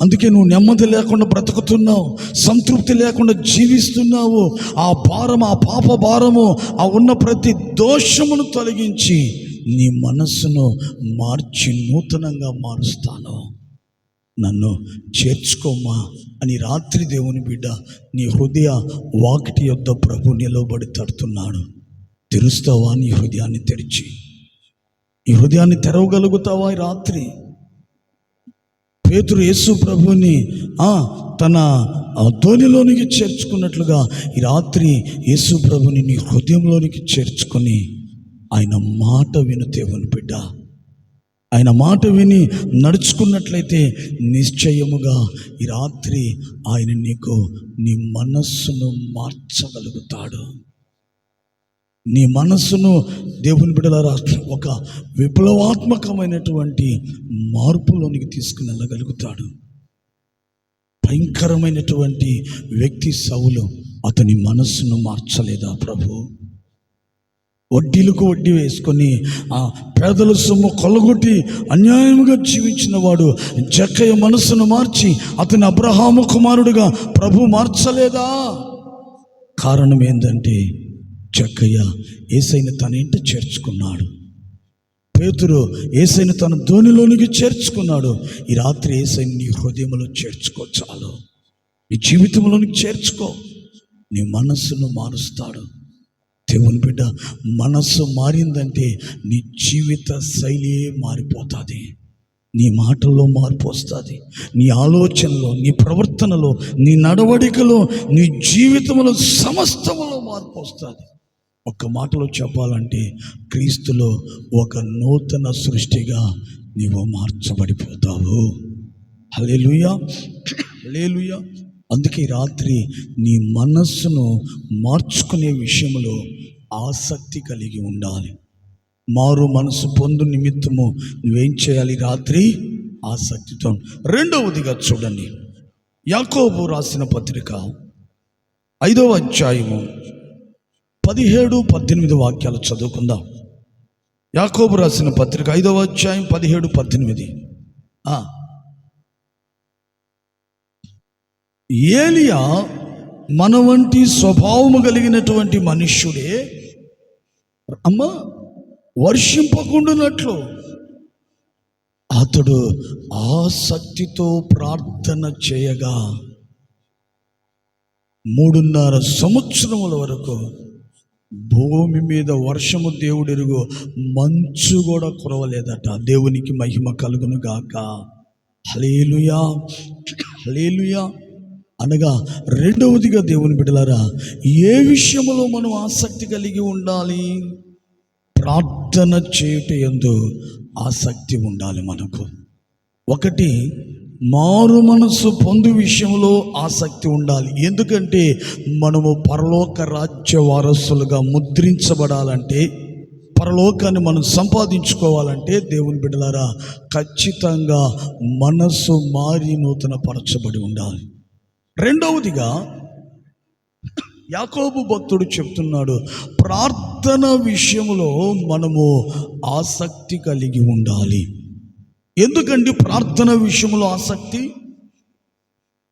అందుకే నువ్వు నెమ్మది లేకుండా బ్రతుకుతున్నావు, సంతృప్తి లేకుండా జీవిస్తున్నావు. ఆ భారం, ఆ పాప భారము, ఆ ఉన్న ప్రతి దోషమును తొలగించి నీ మనస్సును మార్చి నూతనంగా మారుస్తాను, నన్ను చేర్చుకోమ్మా అని రాత్రి దేవుని బిడ్డ నీ హృదయ వాకిటి యొద్ద ప్రభు నిలబడి తడుతున్నాడు. తెరుస్తావా? నీ హృదయాన్ని తెరిచి, ఈ హృదయాన్ని తెరవగలుగుతావా? ఈ రాత్రి పేతురు యేసు ప్రభుని తన ధోనిలోనికి చేర్చుకున్నట్లుగా ఈ రాత్రి యేసు ప్రభుని నీ హృదయంలోనికి చేర్చుకొని ఆయన మాట విను దేవుని బిడ్డ. ఆయన మాట విని నడుచుకున్నట్లయితే నిశ్చయముగా ఈ రాత్రి ఆయన నీకు నీ మనస్సును మార్చగలుగుతాడు. నీ మనస్సును దేవుని బిడ్డలారా ఒక విప్లవాత్మకమైనటువంటి మార్పులోనికి తీసుకుని వెళ్ళగలుగుతాడు. భయంకరమైనటువంటి వ్యక్తి సౌలు, అతని మనస్సును మార్చలేదా ప్రభు? వడ్డీలకు వడ్డీ వేసుకొని ఆ పేదల సొమ్ము కొల్లగొట్టి అన్యాయముగా జీవించిన వాడు జక్కయ్య మనస్సును మార్చి అతని అబ్రహాము కుమారుడుగా ప్రభు మార్చలేదా? కారణం ఏంటంటే జక్కయ్య యేసయ్యను తన ఇంట చేర్చుకున్నాడు. పేతురు యేసయ్యను తన ధోనిలోనికి చేర్చుకున్నాడు. ఈ రాత్రి యేసయ్యను నీ హృదయంలో చేర్చుకో, చాలు. నీ జీవితంలోనికి చేర్చుకో, నీ మనస్సును మారుస్తాడు. దేవుని బిడ్డ, మనస్సు మారిందంటే నీ జీవిత శైలి మారిపోతుంది. నీ మాటల్లో మార్పు వస్తుంది, నీ ఆలోచనలో, నీ ప్రవర్తనలో, నీ నడవడికలో, నీ జీవితంలో, సమస్తములో మార్పు వస్తుంది. ఒక్క మాటలో చెప్పాలంటే క్రీస్తులో ఒక నూతన సృష్టిగా నీవు మార్చబడిపోతావు. హల్లెలూయా, హల్లెలూయా. అందుకే రాత్రి నీ మనస్సును మార్చుకునే విషయంలో ఆసక్తి కలిగి ఉండాలి. మారు మనసు పొందు నిమిత్తము నువ్వేం చేయాలి? రాత్రి ఆసక్తితో. రెండవదిగా చూడండి, యాకోబు రాసిన పత్రిక 5వ అధ్యాయము 17-18 వాక్యాలు చదువుకుందాం. యాకోబు రాసిన పత్రిక 5వ అధ్యాయం 17-18. ఏలియా మన వంటి స్వభావము కలిగినటువంటి మనుష్యుడే వర్షింపకుండానట్లు అతడు ఆసక్తితో ప్రార్థన చేయగా 3.5 సంవత్సరముల వరకు భూమి మీద వర్షము దేవుడెరుగు, మంచు కూడా కురవలేదట. దేవునికి మహిమ కలుగును గాక. హల్లెలూయా, హల్లెలూయా. అనగా రెండవదిగా దేవుని బిడ్డలారా, ఏ విషయంలో మనం ఆసక్తి కలిగి ఉండాలి? ప్రార్థన చేయుట యందు ఆసక్తి ఉండాలి మనకు. ఒకటి, మారు మనసు పొందు విషయంలో ఆసక్తి ఉండాలి. ఎందుకంటే మనము పరలోక రాజ్య వారసులుగా ముద్రించబడాలంటే, పరలోకాన్ని మనం సంపాదించుకోవాలంటే దేవుని బిడ్డలారా ఖచ్చితంగా మనసు మారి నూతన పరచబడి ఉండాలి. రెండవదిగా యాకోబు భక్తుడు చెప్తున్నాడు, ప్రార్థన విషయంలో మనము ఆసక్తి కలిగి ఉండాలి. ఎందుకండి ప్రార్థన విషయంలో ఆసక్తి?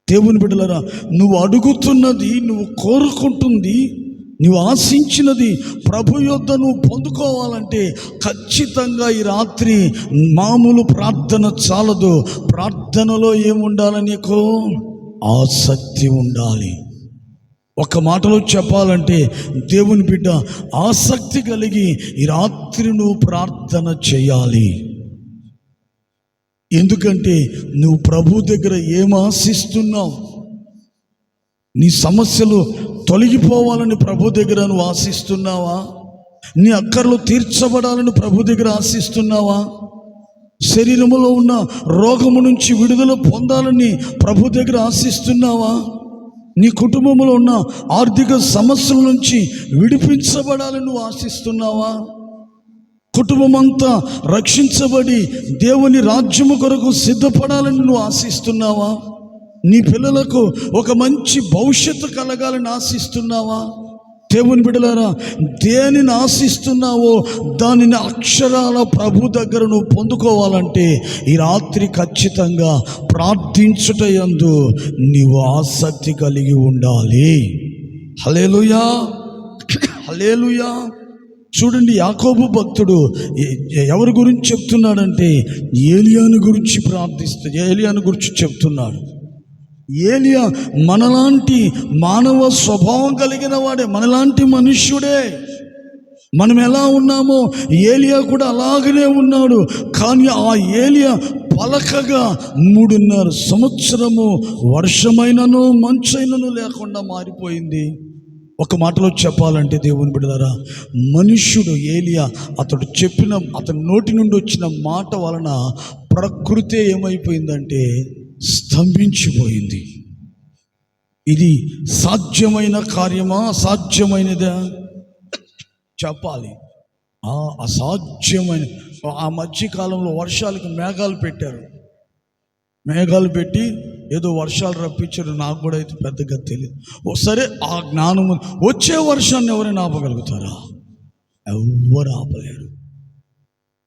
దేవుని బిడ్డలారా, నువ్వు అడుగుతున్నది, నువ్వు కోరుకుంటుంది, నువ్వు ఆశించినది ప్రభు యొద్ద నువ్వు పొందుకోవాలంటే ఖచ్చితంగా ఈ రాత్రి మామూలు ప్రార్థన చాలదు. ప్రార్థనలో ఏముండాలి? నీకు ఆసక్తి ఉండాలి. ఒక మాటలో చెప్పాలంటే దేవుని బిడ్డ ఆసక్తి కలిగి ఈ రాత్రి నువ్వు ప్రార్థన చేయాలి. ఎందుకంటే నువ్వు ప్రభు దగ్గర ఏం ఆశిస్తున్నావు? నీ సమస్యలు తొలగిపోవాలని ప్రభు దగ్గర నువ్వు ఆశిస్తున్నావా? నీ అక్కర్లు తీర్చబడాలని ప్రభు దగ్గర ఆశిస్తున్నావా? శరీరములో ఉన్న రోగము నుంచి విడుదల పొందాలని ప్రభు దగ్గర ఆశిస్తున్నావా? నీ కుటుంబంలో ఉన్న ఆర్థిక సమస్యల నుంచి విడిపించబడాలని నువ్వు ఆశిస్తున్నావా? కుటుంబం అంతా రక్షించబడి దేవుని రాజ్యము కొరకు సిద్ధపడాలని నువ్వు ఆశిస్తున్నావా? నీ పిల్లలకు ఒక మంచి భవిష్యత్తు కలగాలని ఆశిస్తున్నావా? దేవుని బిడ్డలారా, దేనిని ఆశిస్తున్నావో దానిని అక్షరాల ప్రభు దగ్గర నువ్వు పొందుకోవాలంటే ఈ రాత్రి ఖచ్చితంగా ప్రార్థించుట యందు నీవు ఆసక్తి కలిగి ఉండాలి. హల్లెలూయా, హల్లెలూయా. చూడండి, యాకోబు భక్తుడు ఎవరి గురించి చెప్తున్నాడంటే ఏలియాను గురించి ఏలియాను గురించి చెప్తున్నాడు. ఏలియా మనలాంటి మానవ స్వభావం కలిగిన వాడే, మనలాంటి మనుష్యుడే. మనం ఎలా ఉన్నామో ఏలియా కూడా అలాగనే ఉన్నాడు. కానీ ఆ ఏలియా పలకగా 3.5 సంవత్సరము వర్షమైనను మంచైనను లేకుండా మారిపోయింది. ఒక మాటలో చెప్పాలంటే దేవుని బిడ్డలారా, మనుష్యుడు ఏలియా అతని నోటి నుండి వచ్చిన మాట వలన ప్రకృతి ఏమైపోయిందంటే స్తంభించిపోయింది. ఇది సాధ్యమైన కార్యమా? అసాధ్యమైనదా? చెప్పాలి. అసాధ్యమైన. ఆ మధ్యకాలంలో వర్షాలకు మేఘాలు పెట్టారు. మేఘాలు పెట్టి ఏదో వర్షాలు రప్పించారు. నాకు కూడా అయితే పెద్దగా తెలియదు. సరే, ఆ జ్ఞానము వచ్చే వర్షాన్ని ఎవరైనా ఆపగలుగుతారా? ఎవ్వరు ఆపలేరు.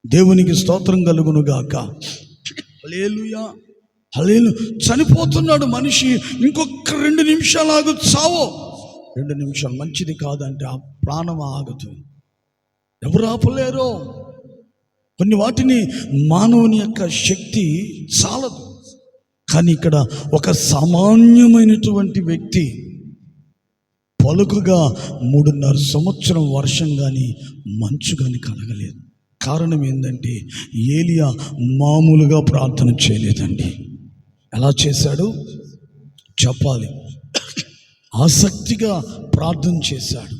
దేవునికి స్తోత్రం కలుగును గాక. హల్లెలూయా, హల్లెలూయా. చనిపోతున్నాడు మనిషి. ఇంకొక 2 నిమిషాలు ఆగు, చావో. 2 నిమిషాలు మంచిది కాదంటే ఆ ప్రాణం ఆగదు. ఎవరు ఆపలేరు. కొన్ని వాటిని మానవుని యొక్క శక్తి చాలదు. కానీ ఇక్కడ ఒక సామాన్యమైనటువంటి వ్యక్తి పలుకుగా 3.5 సంవత్సరం వర్షం కానీ మంచు కానీ కలగలేదు. కారణం ఏంటంటే ఏలియా మామూలుగా ప్రార్థన చేయలేదండి. ఎలా చేశాడు చెప్పాలి. ఆసక్తిగా ప్రార్థన చేశాడు.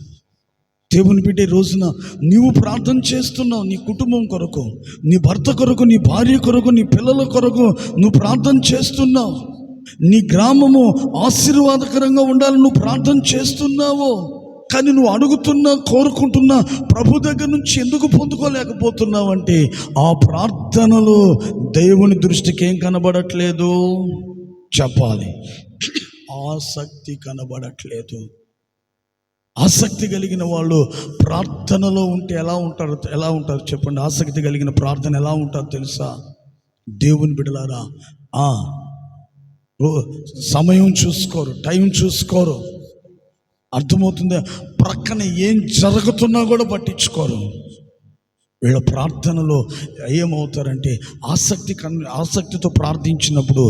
దేవుని బిడ్డ, రోజున నీవు ప్రార్థన చేస్తున్నావు. నీ కుటుంబం కొరకు, నీ భర్త కొరకు, నీ భార్య కొరకు, నీ పిల్లల కొరకు నువ్వు ప్రార్థన చేస్తున్నావు. నీ గ్రామము ఆశీర్వాదకరంగా ఉండాలని నువ్వు ప్రార్థన చేస్తున్నావు. కానీ నువ్వు అడుగుతున్నా, కోరుకుంటున్నా ప్రభు దగ్గర నుంచి ఎందుకు పొందుకోలేకపోతున్నావు అంటే ఆ ప్రార్థనలో దేవుని దృష్టికి ఏం కనబడట్లేదు చెప్పాలి. ఆసక్తి కనబడట్లేదు. ఆసక్తి కలిగిన వాళ్ళు ప్రార్థనలో ఉంటే ఎలా ఉంటారు చెప్పండి. ఆసక్తి కలిగిన ప్రార్థన ఎలా ఉంటారు తెలుసా? దేవుని బిడ్డలారా, సమయం చూసుకోరు, టైం చూసుకోరు. అర్థమవుతుందా? ప్రక్కన ఏం జరుగుతున్నా కూడా పట్టించుకోరు. వీళ్ళ ప్రార్థనలో ఏమవుతారంటే ఆసక్తితో ప్రార్థించినప్పుడు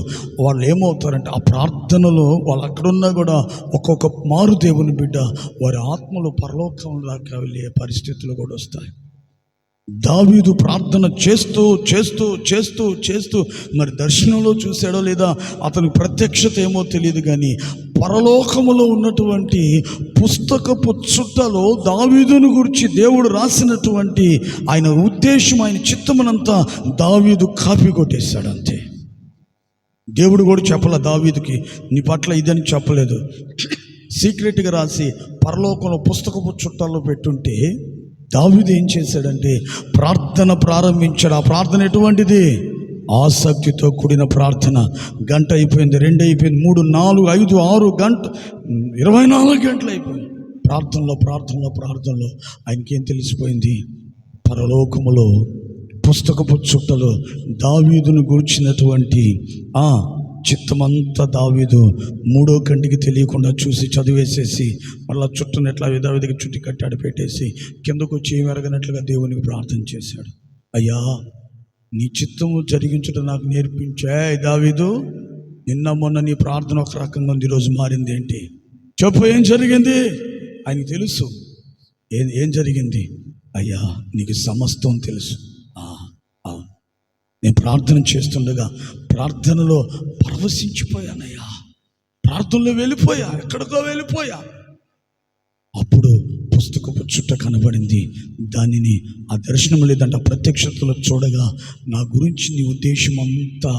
వాళ్ళు ఏమవుతారంటే ఆ ప్రార్థనలో వాళ్ళు అక్కడున్నా కూడా ఒక్కొక్క మారు దేవుని బిడ్డ వారి ఆత్మలో పరలోకంలోకి వెళ్ళే పరిస్థితులు కూడా వస్తాయి. దావీదు ప్రార్థన చేస్తూ చేస్తూ చేస్తూ చేస్తూ మరి దర్శనంలో చూశాడో లేదా అతనికి ప్రత్యక్షత ఏమో తెలియదు, కానీ పరలోకములో ఉన్నటువంటి పుస్తకపు చుట్టలో దావీదును గురించి దేవుడు రాసినటువంటి ఆయన ఉద్దేశం, ఆయన చిత్తమునంతా దావీదు కాపీ కొట్టేశాడు. అంతే. దేవుడు కూడా చెప్పలే దావీదుకి నీ పట్ల ఇదని చెప్పలేదు. సీక్రెట్గా రాసి పరలోకంలో పుస్తకపు చుట్టాల్లో పెట్టుంటే దావీదు ఏం చేశాడంటే ప్రార్థన ప్రారంభించాడు. ఆ ప్రార్థన ఎటువంటిది? ఆసక్తితో కూడిన ప్రార్థన. 1 గంట అయిపోయింది, 2 అయిపోయింది, 3, 4, 5, 6 గంట, 24 గంటలు అయిపోయింది ప్రార్థనలో ఆయనకేం తెలిసిపోయింది? పరలోకములో పుస్తకపు చుట్టలో దావీదును గూర్చినటువంటి చిత్తమంతా దావీదు 3వ కంటికి తెలియకుండా చూసి చదివేసేసి మళ్ళీ చుట్టను ఎట్లా విధావిధిగా చుట్టి కట్టాడు పెట్టేసి కిందకు వచ్చి మెరగనట్లుగా దేవునికి ప్రార్థన చేశాడు. అయ్యా, నీ చిత్తము జరిగించుట నాకు నేర్పించే దావీదు, నిన్న మొన్న నీ ప్రార్థన ఒక రకంగా ఉంది, ఈరోజు మారింది ఏంటి? చెప్పు, ఏం జరిగింది? ఆయనకి తెలుసు ఏం జరిగింది. అయ్యా నీకు సమస్తం తెలుసు. అవును, నేను ప్రార్థన చేస్తుండగా ప్రార్థనలో పరవశించిపోయానయ్యా, ప్రార్థనలో వెళ్ళిపోయా, ఎక్కడికో వెళ్ళిపోయా. అప్పుడు పుస్తకపు చుట్ట కనబడింది. దానిని ఆ దర్శనం లేదంటే ఆ ప్రత్యక్షతలో చూడగా నా గురించి నీ ఉద్దేశం అంతా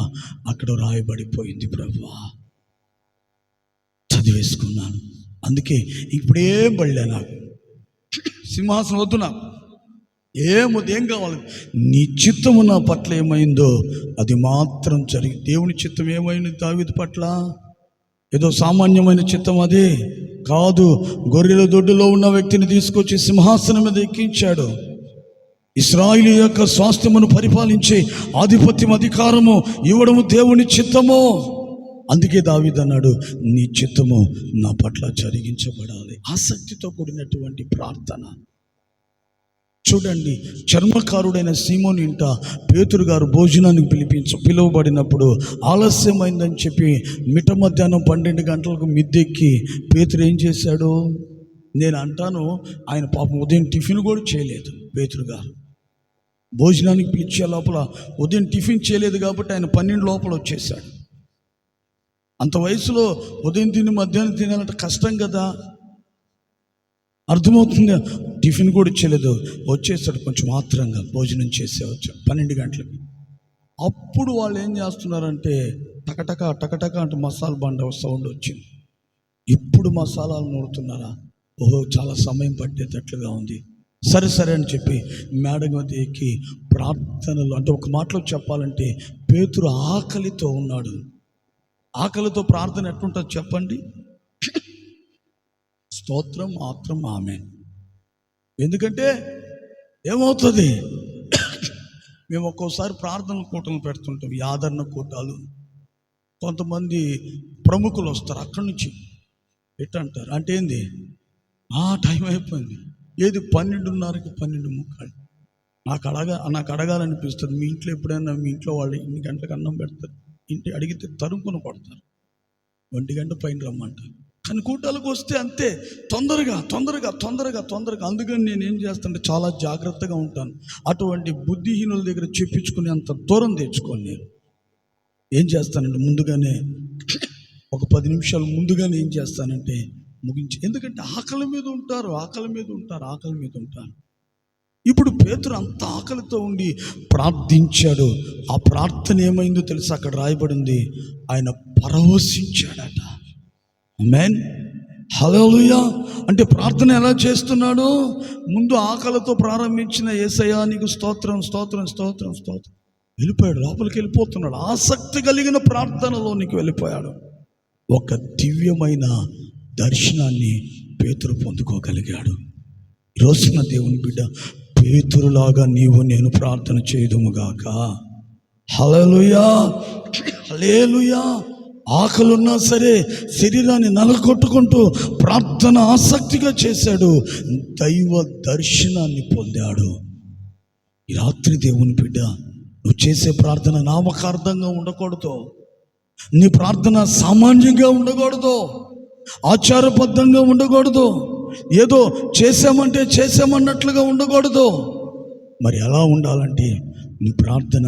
అక్కడ రాయబడిపోయింది. ప్రభువా, చదివేసుకున్నాను. అందుకే ఇప్పుడేం పడలే, నాకు సింహాసనం వద్దు, నాకు ఏం కావాలి? నీ చిత్తము నా పట్ల ఏమైందో అది మాత్రం జరిగి. దేవుని చిత్తం ఏమైంది దావీదు పట్ల? ఏదో సామాన్యమైన చిత్తం అదే కాదు. గొర్రెల దొడ్డులో ఉన్న వ్యక్తిని తీసుకొచ్చి సింహాసనం మీద ఎక్కించాడు. ఇశ్రాయేలు యొక్క స్వాస్థ్యమును పరిపాలించే ఆధిపత్యం, అధికారము ఇవ్వడము దేవుని చిత్తము. అందుకే దావీదు అన్నాడు, నీ చిత్తము నా పట్ల జరిగించబడాలి. ఆసక్తితో కూడినటువంటి ప్రార్థన. చూడండి, చర్మకారుడైన సీమోను ఇంట పేతురు గారు భోజనానికి పిలువబడినప్పుడు ఆలస్యమైందని చెప్పి మిట్ట మధ్యాహ్నం 12 గంటలకు మిద్దెక్కి పేతురు ఏం చేశాడు? నేను అంటాను, ఆయన పాపం ఉదయం టిఫిన్ కూడా చేయలేదు. పేతురు గారు భోజనానికి పిలిచే లోపల ఉదయం టిఫిన్ చేయలేదు కాబట్టి ఆయన 12 లోపల వచ్చేసాడు. అంత వయసులో ఉదయం తిని మధ్యాహ్నం తినాలంటే కష్టం కదా, అర్థమవుతుంది. టిఫిన్ కూడా చేయలేదు, వచ్చేసాడు. కొంచెం మాత్రంగా భోజనం చేసే వచ్చాడు 12 గంటలకి. అప్పుడు వాళ్ళు ఏం చేస్తున్నారంటే టకటక టకటక అంటే మసాలా బండ సౌండ్ వచ్చింది. ఇప్పుడు మసాలాలు నూరుతున్నారా? ఓహో, చాలా సమయం పట్టేటట్లుగా ఉంది. సరే అని చెప్పి మేడ మీద ఎక్కి ప్రార్థనలు, అంటే ఒక మాటలో చెప్పాలంటే పేతురు ఆకలితో ఉన్నాడు. ఆకలితో ప్రార్థన ఎట్లుంటుంది చెప్పండి? స్తోత్రం మాత్రం ఆమేన్. ఎందుకంటే ఏమవుతుంది, మేము ఒక్కోసారి ప్రార్థన కూటలు పెడుతుంటాం, ఈ ఆదరణ కూటాలు. కొంతమంది ప్రముఖులు వస్తారు, అక్కడి నుంచి ఎట్టంటారు అంటే ఏంది, టైం అయిపోయింది. ఏది 12:30కి 12:45. నాకు అడగాలనిపిస్తుంది, మీ ఇంట్లో ఎప్పుడైనా మీ ఇంట్లో వాళ్ళు ఇన్ని గంటలకు అన్నం పెడతారు, ఇంటి అడిగితే తరుముకొని కొడతారు, 1 గంట పైన రమ్మంటారు. కానీ కూటాలకు వస్తే అంతే, తొందరగా. అందుకని నేను ఏం చేస్తానంటే చాలా జాగ్రత్తగా ఉంటాను. అటువంటి బుద్ధిహీనుల దగ్గర చెప్పించుకుని అంత దూరం తెచ్చుకొని నేను ఏం చేస్తానంటే ముందుగానే ఒక 10 నిమిషాలు ముందుగానే ఏం చేస్తానంటే ముగించి. ఎందుకంటే ఆకలి మీద ఉంటారు. ఇప్పుడు పేతురు అంత ఆకలితో ఉండి ప్రార్థించాడు. ఆ ప్రార్థన ఏమైందో తెలుసా? అక్కడ రాయబడింది, ఆయన పరవశించాడట. ఆమేన్, హల్లెలూయా. అంటే ప్రార్థన ఎలా చేస్తున్నాడు? ముందు ఆకలితో ప్రారంభించిన యేసయ్యా నీకు స్తోత్రం వెళ్ళిపోయాడు, లోపలికి వెళ్ళిపోతున్నాడు. ఆసక్తి కలిగిన ప్రార్థనలోనికి వెళ్ళిపోయాడు. ఒక దివ్యమైన దర్శనాన్ని పేతురు పొందుకోగలిగాడు. ఈరోజున దేవుని బిడ్డ, పేతురులాగా నీవు నేను ప్రార్థన చేయదుముగాక. హల్లెలూయా, హల్లెలూయా. ఆకలున్నా సరే శరీరాన్ని నలగొట్టుకుంటూ ప్రార్థన ఆసక్తిగా చేశాడు, దైవ దర్శనాన్ని పొందాడు. ఈ రాత్రి దేవుని బిడ్డ, నువ్వు చేసే ప్రార్థన నామకార్థంగా ఉండకూడదు. నీ ప్రార్థన సామాన్యంగా ఉండకూడదు, ఆచారబద్ధంగా ఉండకూడదు, ఏదో చేసామన్నట్లుగా ఉండకూడదు. మరి ఎలా ఉండాలంటే నీ ప్రార్థన,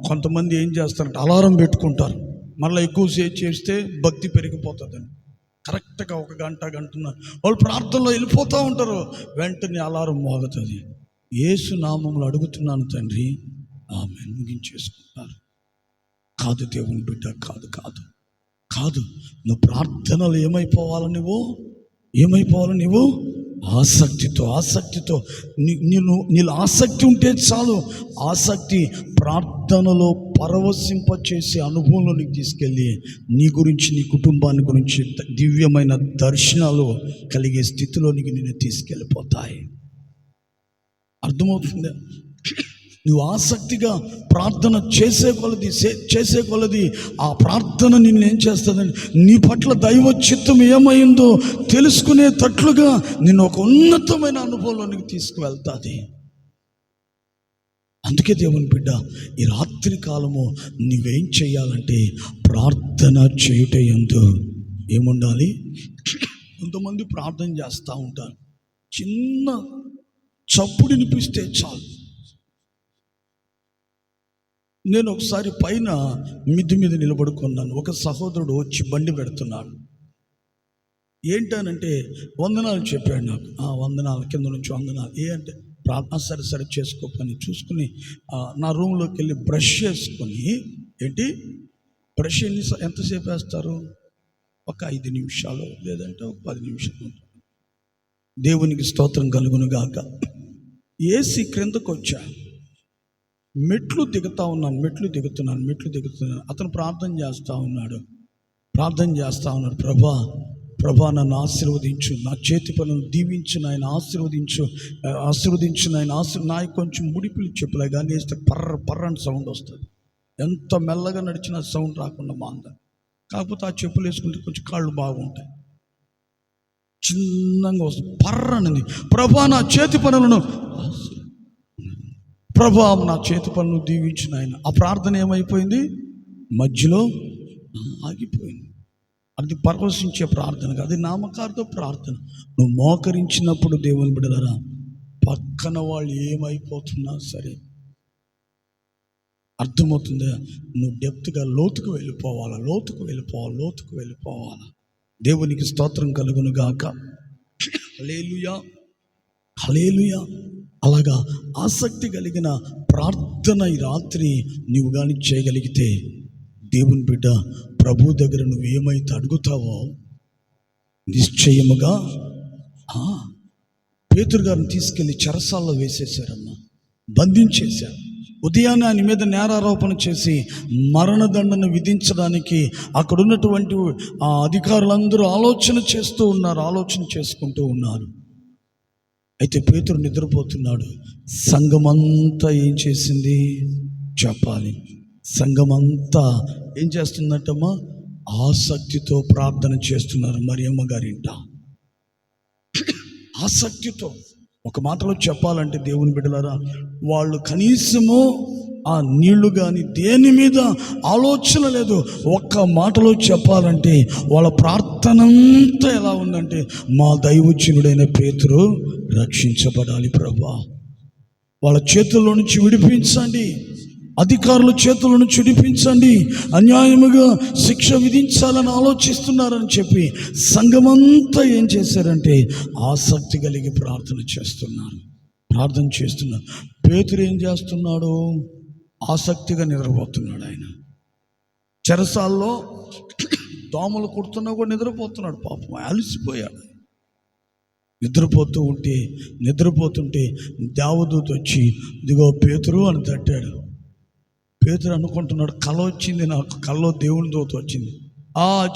కొంతమంది ఏం చేస్తారంటే అలారం పెట్టుకుంటారు, మళ్ళీ ఎక్కువసేపు చేస్తే భక్తి పెరిగిపోతుందని. కరెక్ట్గా 1 గంటన్నర వాళ్ళు ప్రార్థనలో వెళ్ళిపోతూ ఉంటారు, వెంటనే అలారం మోగుతుంది. యేసు నామములో అడుగుతున్నాను తండ్రి, ఆమేన్, ముగించేసుకుంటారు. కాదు దేవుని బిడ్డ, కాదు. నువ్వు ప్రార్థనలు ఏమైపోవాలి నువ్వు ఆసక్తితో నీలో ఆసక్తి ఉంటే చాలు. ఆసక్తి ప్రార్థనలో పరవశింపచేసే అనుభవంలోనికి తీసుకెళ్ళి నీ గురించి, నీ కుటుంబాన్ని గురించి దివ్యమైన దర్శనాలు కలిగే స్థితిలోనికి నిన్ను తీసుకెళ్ళిపోతాయి. అర్థమవుతుందా? నువ్వు ఆసక్తిగా ప్రార్థన చేసే కొలది ఆ ప్రార్థన నిన్ను ఏం చేస్తుందండి, నీ పట్ల దైవ చిత్తం ఏమైందో తెలుసుకునేటట్లుగా నిన్ను ఒక ఉన్నతమైన అనుభవంలోనికి తీసుకువెళ్తుంది. అందుకే దేవుని బిడ్డ, ఈ రాత్రి కాలము నువ్వేం చేయాలంటే ప్రార్థన చేయుట యందు ఏముండాలి? కొంతమంది ప్రార్థన చేస్తూ ఉంటారు, చిన్న చప్పుడు వినిపిస్తే చాలు. నేను ఒకసారి పైన మిద్ది మీద నిలబడుకున్నాను. ఒక సహోదరుడు వచ్చి బండి పెడుతున్నాడు. ఏంటనంటే వందనాలు చెప్పాడు నాకు. వందనాలు, కింద నుంచి వందనాలు. అంటే ప్రార్థన సరే చేసుకోపని చూసుకుని నా రూమ్లోకి వెళ్ళి బ్రష్ చేసుకొని, ఏంటి బ్రష్ ఎంతసేపు వేస్తారు? ఒక 5 నిమిషాలు, లేదంటే ఒక 10 నిమిషాలు. దేవునికి స్తోత్రం కలుగును గాక. ఏసీ క్రిందకు వచ్చా, మెట్లు దిగుతున్నాను. అతను ప్రార్థన చేస్తూ ఉన్నాడు. ప్రభా నన్ను ఆశీర్వదించు, నా చేతి పనులను దీవించు నాయన, ఆశీర్వదించు నాయన. నాకు కొంచెం ముడిపిలు చెప్పులే కానీ వేస్తే పర్ర అని సౌండ్ వస్తుంది. ఎంత మెల్లగా నడిచినా సౌండ్ రాకుండా బాగుంది. కాకపోతే ఆ చెప్పులు వేసుకుంటే కొంచెం కాళ్ళు బాగుంటాయి. చిన్నగా వస్తుంది, పర్రనింది. ప్రభా నా చేతి పనులను దీవించు నాయన. ఆ ప్రార్థన ఏమైపోయింది? మధ్యలో ఆగిపోయింది. అది పరవశించే ప్రార్థన కాదు, అది నామకార్థ ప్రార్థన. నువ్వు మోకరించినప్పుడు దేవుని బిడ్డలారా, పక్కన వాళ్ళు ఏమైపోతున్నా సరే అర్థమవుతుందా? నువ్వు డెప్త్గా లోతుకు వెళ్ళిపోవాలా. దేవునికి స్తోత్రం కలుగును గాక. హల్లెలూయా. అలాగా ఆసక్తి కలిగిన ప్రార్థన ఈ రాత్రి నీవు కానీ చేయగలిగితే, దేవుని బిడ్డ, ప్రభు దగ్గర నువ్వు ఏమైతే అడుగుతావో నిశ్చయముగా. పేతురు గారిని తీసుకెళ్ళి చెరసాల్లో వేసేశారమ్మా, బంధించేశారు. ఉదయాన్నే ఆయన మీద నేరారోపణ చేసి మరణదండన విధించడానికి అక్కడ ఉన్నటువంటి అధికారులందరూ ఆలోచన చేసుకుంటూ ఉన్నారు. అయితే పేతురు నిద్రపోతున్నాడు. సంఘమంతా ఏం చేసింది చెప్పాలి? సంఘమంతా ఏం చేస్తుందంటమ్మా? ఆసక్తితో ప్రార్థన చేస్తున్నారు. మరియమ్మ గారింట ఆసక్తితో. ఒక మాటలో చెప్పాలంటే దేవుని బిడ్డలారా, వాళ్ళు కనీసము ఆ నీళ్లు కానీ దేని మీద ఆలోచన లేదు. ఒక్క మాటలో చెప్పాలంటే వాళ్ళ ప్రార్థన అంతా ఎలా ఉందంటే, మా దైవజనుడైన పేతురు రక్షించబడాలి ప్రభువా, వాళ్ళ చేతుల్లో నుంచి విడిపించండి, అధికారుల చేతుల నుంచి విడిపించండి, అన్యాయముగా శిక్ష విధించాలని ఆలోచిస్తున్నారని చెప్పి సంఘమంతా ఏం చేశారంటే ఆసక్తి కలిగి ప్రార్థన చేస్తున్నారు. పేతురు ఏం చేస్తున్నాడు? ఆసక్తిగా నిద్రపోతున్నాడు. ఆయన చెరసాల్లో దోమలు కుడుతున్నా కూడా నిద్రపోతున్నాడు. పాపం అలసిపోయాడు. నిద్రపోతుంటే దేవదూత వచ్చి, ఇదిగో పేతురు అని తట్టాడు. పేతురు అనుకుంటున్నాడు, కల వచ్చింది నాకు, కల్లో దేవుని దూత వచ్చింది.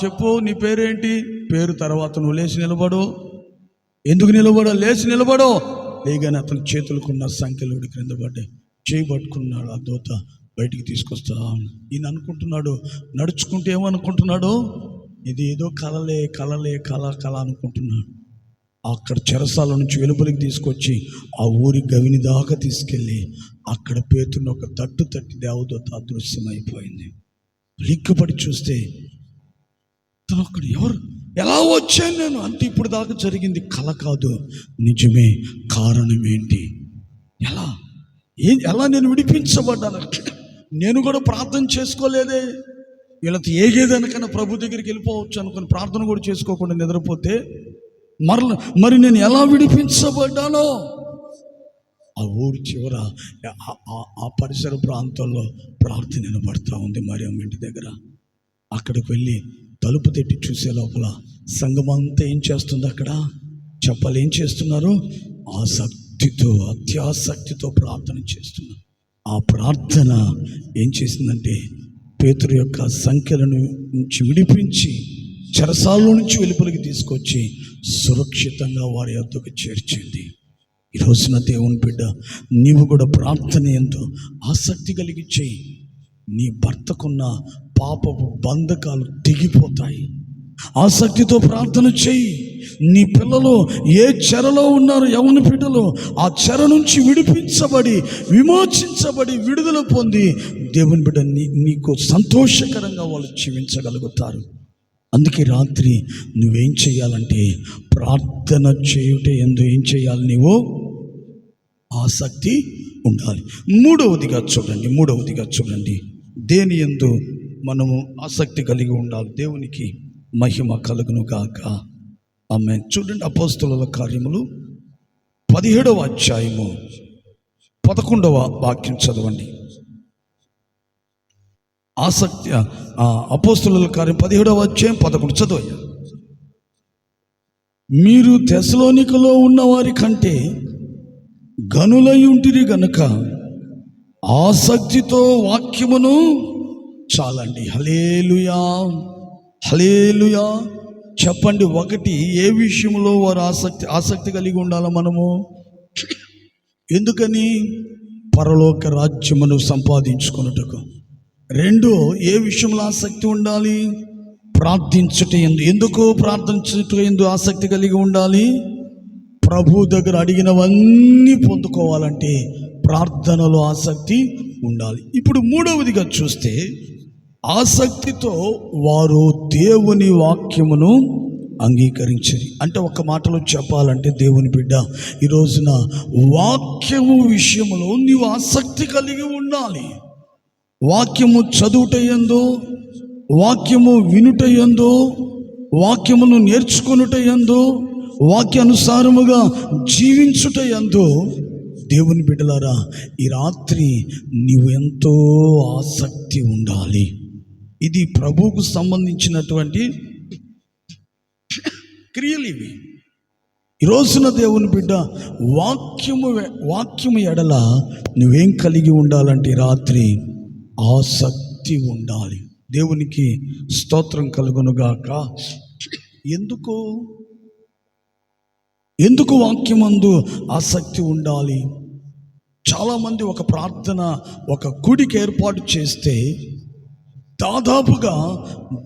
చెప్పు, నీ పేరేంటి? పేరు తర్వాత నువ్వు లేచి నిలబడు. ఎందుకు లేచి నిలబడు. లేగానే అతని చేతులకున్న సంఖ్యలుడి క్రింద పడ్డాయి. చేయి పట్టుకున్నాడు. ఆ దూత బయటికి తీసుకొస్తా. ఈయన అనుకుంటున్నాడు, నడుచుకుంటే ఏమనుకుంటున్నాడు? ఇది ఏదో కల అనుకుంటున్నాడు. అక్కడ చెరసాల నుంచి వెలుపలికి తీసుకొచ్చి ఆ ఊరి గవిని దాకా తీసుకెళ్ళి అక్కడ పేతురుని ఒక తట్టు తట్టి దేవదూత అదృశ్యమైపోయింది. లిక్కుపడి చూస్తే తను అక్కడ ఎలా వచ్చాను నేను అంటే, ఇప్పుడు దాకా జరిగింది కల కాదు, నిజమే. కారణం ఏంటి? ఎలా నేను విడిపించబడ్డాను? నేను కూడా ప్రార్థన చేసుకోలేదే. వీళ్ళతో ఏగేదనకన్నా ప్రభు దగ్గరికి వెళ్ళిపోవచ్చు అనుకుని ప్రార్థన కూడా చేసుకోకుండా నిద్రపోతే మరి నేను ఎలా విడిపించబడ్డానో. ఆ ఊరి చివర ఆ పరిసర ప్రాంతాల్లో ప్రార్థన వినబడతా ఉంది మరియమ్మ ఇంటి దగ్గర. అక్కడికి వెళ్ళి తలుపు తట్టి చూసే లోపల సంఘమంతా ఏం చేస్తుంది అక్కడ చెప్పాలి? ఏం చేస్తున్నారు? అత్యాసక్తితో ప్రార్థన చేస్తున్నారు. ఆ ప్రార్థన ఏం చేసిందంటే పేతురు యొక్క సంఖ్యలను నుంచి విడిపించి చెరసాల నుంచి వెలుపలికి తీసుకొచ్చి సురక్షితంగా వారి యొద్దకు చేర్చింది. ఈ రోజున దేవుని బిడ్డ, నీవు కూడా ప్రార్థన యందు ఆసక్తి కలిగి చేయి. నీ భర్తకున్న పాపపు బంధకాలు తెగిపోతాయి. ఆసక్తితో ప్రార్థన చెయ్యి. నీ పిల్లలు ఏ చెరలో ఉన్నారు, యవ్వన బిడ్డలు, ఆ చెర నుంచి విడిపించబడి, విమోచించబడి, విడుదల పొంది దేవుని బిడ్డ నీకు సంతోషకరంగా వాళ్ళు జీవించగలుగుతారు. అందుకే రాత్రి నువ్వేం చేయాలంటే ప్రార్థన చేయుట యందు ఏం చేయాలి? నీవు ఆసక్తి ఉండాలి. మూడవదిగా చూడండి, దేని యందు మనము ఆసక్తి కలిగి ఉండాలి? దేవునికి మహిమ కలుగును గాక. ఆమేన్. చూడండి, అపోస్తలుల కార్యములు 17వ అధ్యాయము 11వ వాక్యం చదవండి. ఆసక్తి అపోస్తలుల కార్యం 17వ అధ్యాయం 11 చదవయ్యా. మీరు తెస్సలోనికలో ఉన్న వారి కంటే గనులై ఉంటిరి గనుక ఆసక్తితో వాక్యమును చాలండి. హల్లెలూయా, హల్లెలూయా. చెప్పండి, ఒకటి, ఏ విషయంలో వారు ఆసక్తి కలిగి ఉండాలి మనము? ఎందుకని? పరలోక రాజ్యమును సంపాదించుకొనుటకు. రెండు, ఏ విషయంలో ఆసక్తి ఉండాలి? ప్రార్థించుట యందు. ఎందుకు ప్రార్థించుట యందు ఆసక్తి కలిగి ఉండాలి? ప్రభు దగ్గర అడిగినవన్నీ పొందుకోవాలంటే ప్రార్థనలో ఆసక్తి ఉండాలి. ఇప్పుడు మూడవదిగా చూస్తే, ఆసక్తితో వారు దేవుని వాక్యమును అంగీకరించరు. అంటే ఒక మాటలో చెప్పాలంటే, దేవుని బిడ్డ, ఈ రోజున వాక్యము విషయములో నీవు ఆసక్తి కలిగి ఉండాలి. వాక్యము చదువుట యందు, వాక్యము వినుట యందు, వాక్యమును నేర్చుకొనుట యందు, వాక్యానుసారముగా జీవించుట యందు దేవుని బిడ్డలారా, ఈ రాత్రి నీవు ఎంతో ఆసక్తి ఉండాలి. ఇది ప్రభువుకు సంబంధించినటువంటి క్రియలు ఇవి. ఈ రోజున దేవుని బిడ్డ, వాక్యము ఎడల నువ్వేం కలిగి ఉండాలంటే రాత్రి ఆసక్తి ఉండాలి. దేవునికి స్తోత్రం కలుగునుగాక. ఎందుకు వాక్యమందు ఆసక్తి ఉండాలి? చాలామంది ఒక ప్రార్థన, ఒక కూడిక ఏర్పాటు చేస్తే దాదాపుగా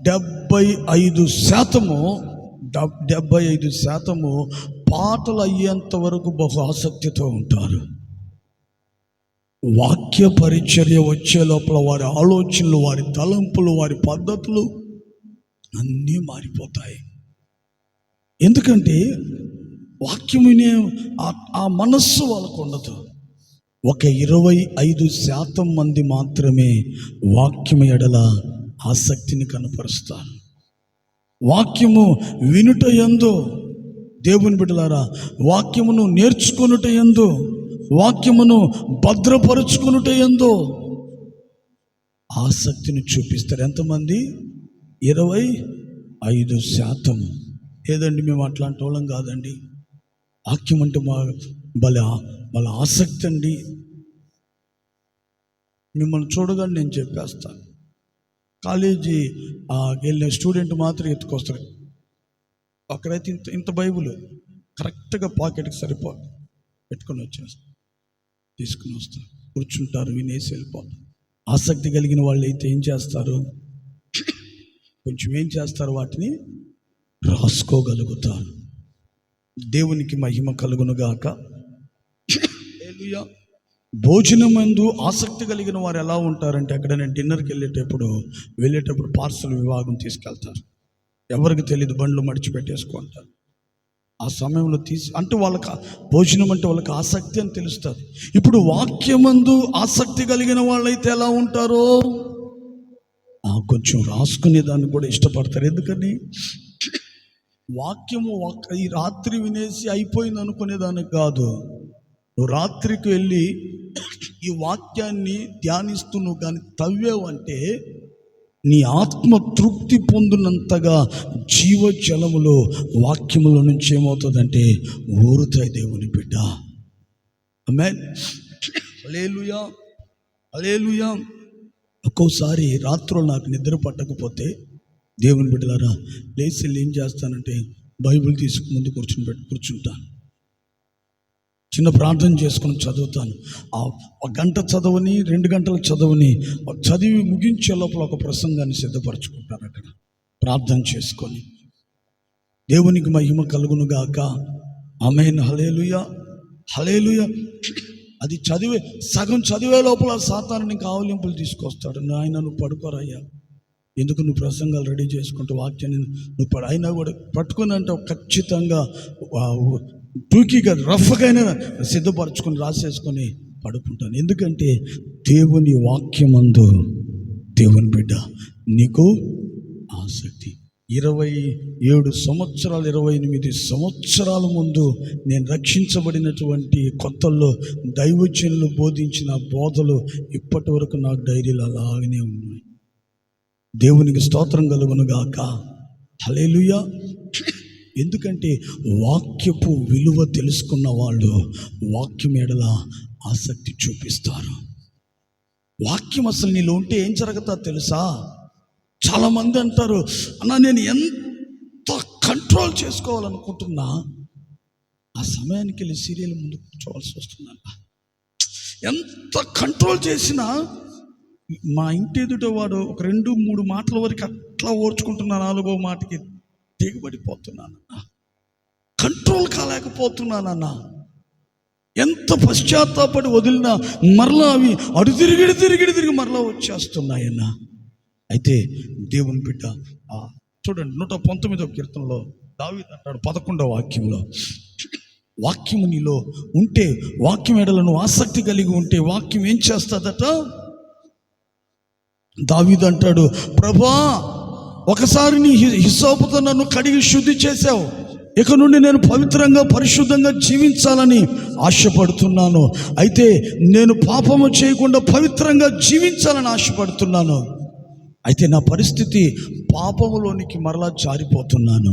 75% పాటలు అయ్యేంత వరకు బహు ఆసక్తితో ఉంటారు. వాక్య పరిచర్య వచ్చే లోపల వారి ఆలోచనలు, వారి తలంపులు, వారి పద్ధతులు అన్నీ మారిపోతాయి. ఎందుకంటే వాక్యం వినే ఆ మనస్సు వాళ్ళకు ఉండదు. ఒక 25% మంది మాత్రమే వాక్యము ఎడల ఆసక్తిని కనపరుస్తారు. వాక్యము వినుట యందు, దేవుని బిడ్డలారా, వాక్యమును నేర్చుకొనుట యందు, వాక్యమును భద్రపరుచుకొనుట యందు ఆసక్తిని చూపిస్తారు. ఎంతమంది? 25%. ఏదండి, మేము అట్లాంటి వాళ్ళం కాదండి. వాక్యం అంటే వాళ్ళ ఆసక్తి అండి. మిమ్మల్ని చూడగానే నేను చెప్పేస్తాను. కాలేజీ వెళ్ళిన స్టూడెంట్ మాత్రం ఎత్తుకొస్తారు. అక్కడైతే ఇంత బైబుల్ కరెక్ట్గా పాకెట్కి సరిపోదు, పెట్టుకొని వచ్చేస్తారు, తీసుకుని వస్తారు, కూర్చుంటారు, వినేసి వెళ్ళిపోతారు. ఆసక్తి కలిగిన వాళ్ళు అయితే ఏం చేస్తారు? కొంచెం ఏం చేస్తారు? వాటిని రాసుకోగలుగుతారు. దేవునికి మహిమ కలుగునుగాక. హల్లెలూయా. భోజనమందు ఆసక్తి కలిగిన వారు ఎలా ఉంటారంటే, ఎక్కడైనా డిన్నర్కి వెళ్ళేటప్పుడు పార్సల్ విభాగం తీసుకెళ్తారు. ఎవరికి తెలియదు, బండ్లు మడిచిపెట్టేసుకుంటారు. ఆ సమయంలో అంటే వాళ్ళకి భోజనం అంటే వాళ్ళకి ఆసక్తి అని తెలుస్తుంది. ఇప్పుడు వాక్యమందు ఆసక్తి కలిగిన వాళ్ళైతే ఎలా ఉంటారో కొంచెం రాసుకునే దాన్ని కూడా ఇష్టపడతారు. ఎందుకని? వాక్యము ఈ రాత్రి వినేసి అయిపోయింది అనుకునేదానికి కాదు. నువ్వు రాత్రికి వెళ్ళి ఈ వాక్యాన్ని ధ్యానిస్తూ నువ్వు కానీ తవ్వేవంటే నీ ఆత్మ తృప్తి పొందినంతగా జీవజలములో వాక్యముల నుంచి ఏమవుతుందంటే ఊరుతాయి. దేవుని బిడ్డ, ఆమేన్. హల్లెలూయా, హల్లెలూయా. ఒక్కోసారి రాత్రులు నాకు నిద్ర పట్టకపోతే, దేవుని బిడ్డలారా, లేచి ఏం చేస్తానంటే బైబిల్ తీసుకు ముందు కూర్చుంటాను. చిన్న ప్రార్థన చేసుకుని చదువుతాను. ఒక గంట చదవని, 2 గంటలు చదివి ముగించే లోపల ఒక ప్రసంగాన్ని సిద్ధపరచుకుంటాను. అక్కడ ప్రార్థన చేసుకొని దేవునికి మహిమ కలుగును గాక. ఆమేన్. హల్లెలూయా, హల్లెలూయా. అది సగం చదివే లోపల సాతానుని కావలింపులు తీసుకొస్తాడు. నాయన నువ్వు పడుకోరయ్యా, ఎందుకు నువ్వు ప్రసంగాలు రెడీ చేసుకుంటూ వాక్యాన్ని నువ్వు అయినా కూడా పట్టుకుని అంటే ఖచ్చితంగా టూకీగా రఫ్గానే సిద్ధపరచుకొని రాసేసుకొని పడుకుంటాను. ఎందుకంటే దేవుని వాక్యమందు దేవుని బిడ్డ నీకు ఆసక్తి. 27 సంవత్సరాలు 28 సంవత్సరాల ముందు నేను రక్షించబడినటువంటి కొత్తల్లో దైవజనులు బోధించిన బోధలు ఇప్పటి వరకు నాకు డైరీలు అలాగనే ఉన్నాయి. దేవునికి స్తోత్రం కలుగును గాక. హల్లెలూయా. ఎందుకంటే వాక్యపు విలువ తెలుసుకున్న వాళ్ళు వాక్యం ఎడల ఆసక్తి చూపిస్తారు. వాక్యం అసలు నీలో ఉంటే ఏం జరుగుతుందో తెలుసా? చాలామంది అంటారు, అన్న నేను ఎంత కంట్రోల్ చేసుకోవాలనుకుంటున్నా ఆ సమయానికి వెళ్ళి సీరియల్ ముందు కూర్చోవాల్సి వస్తుందన్న. ఎంత కంట్రోల్ చేసినా మా ఇంటి ఎదుట వాడు ఒక 2-3 మాటల వరకు అట్లా ఓర్చుకుంటున్నా, 4వ మాటకి తెగబడిపోతున్నానన్న. కంట్రోల్ కాలేకపోతున్నానన్న. ఎంత పశ్చాత్తాపడి వదిలినా మరలా అవి అడు తిరిగి మరలా వచ్చేస్తున్నాయన్న. అయితే దేవుని బిడ్డ చూడండి, 119వ కీర్తనలో దావీదు అంటాడు 11వ వాక్యంలో, వాక్యము నీలో ఉంటే, వాక్యం ఎడల నువ్వు ఆసక్తి కలిగి ఉంటే వాక్యం ఏం చేస్తుందట? దావీదు అంటాడు, ప్రభా ఒకసారి నీ హిస్సోపుతో నన్ను కడిగి శుద్ధి చేశావు, ఇక నుండి నేను పవిత్రంగా పరిశుద్ధంగా జీవించాలని ఆశపడుతున్నాను. అయితే నేను పాపము చేయకుండా పవిత్రంగా జీవించాలని ఆశపడుతున్నాను. అయితే నా పరిస్థితి పాపములోనికి మరలా జారిపోతున్నాను.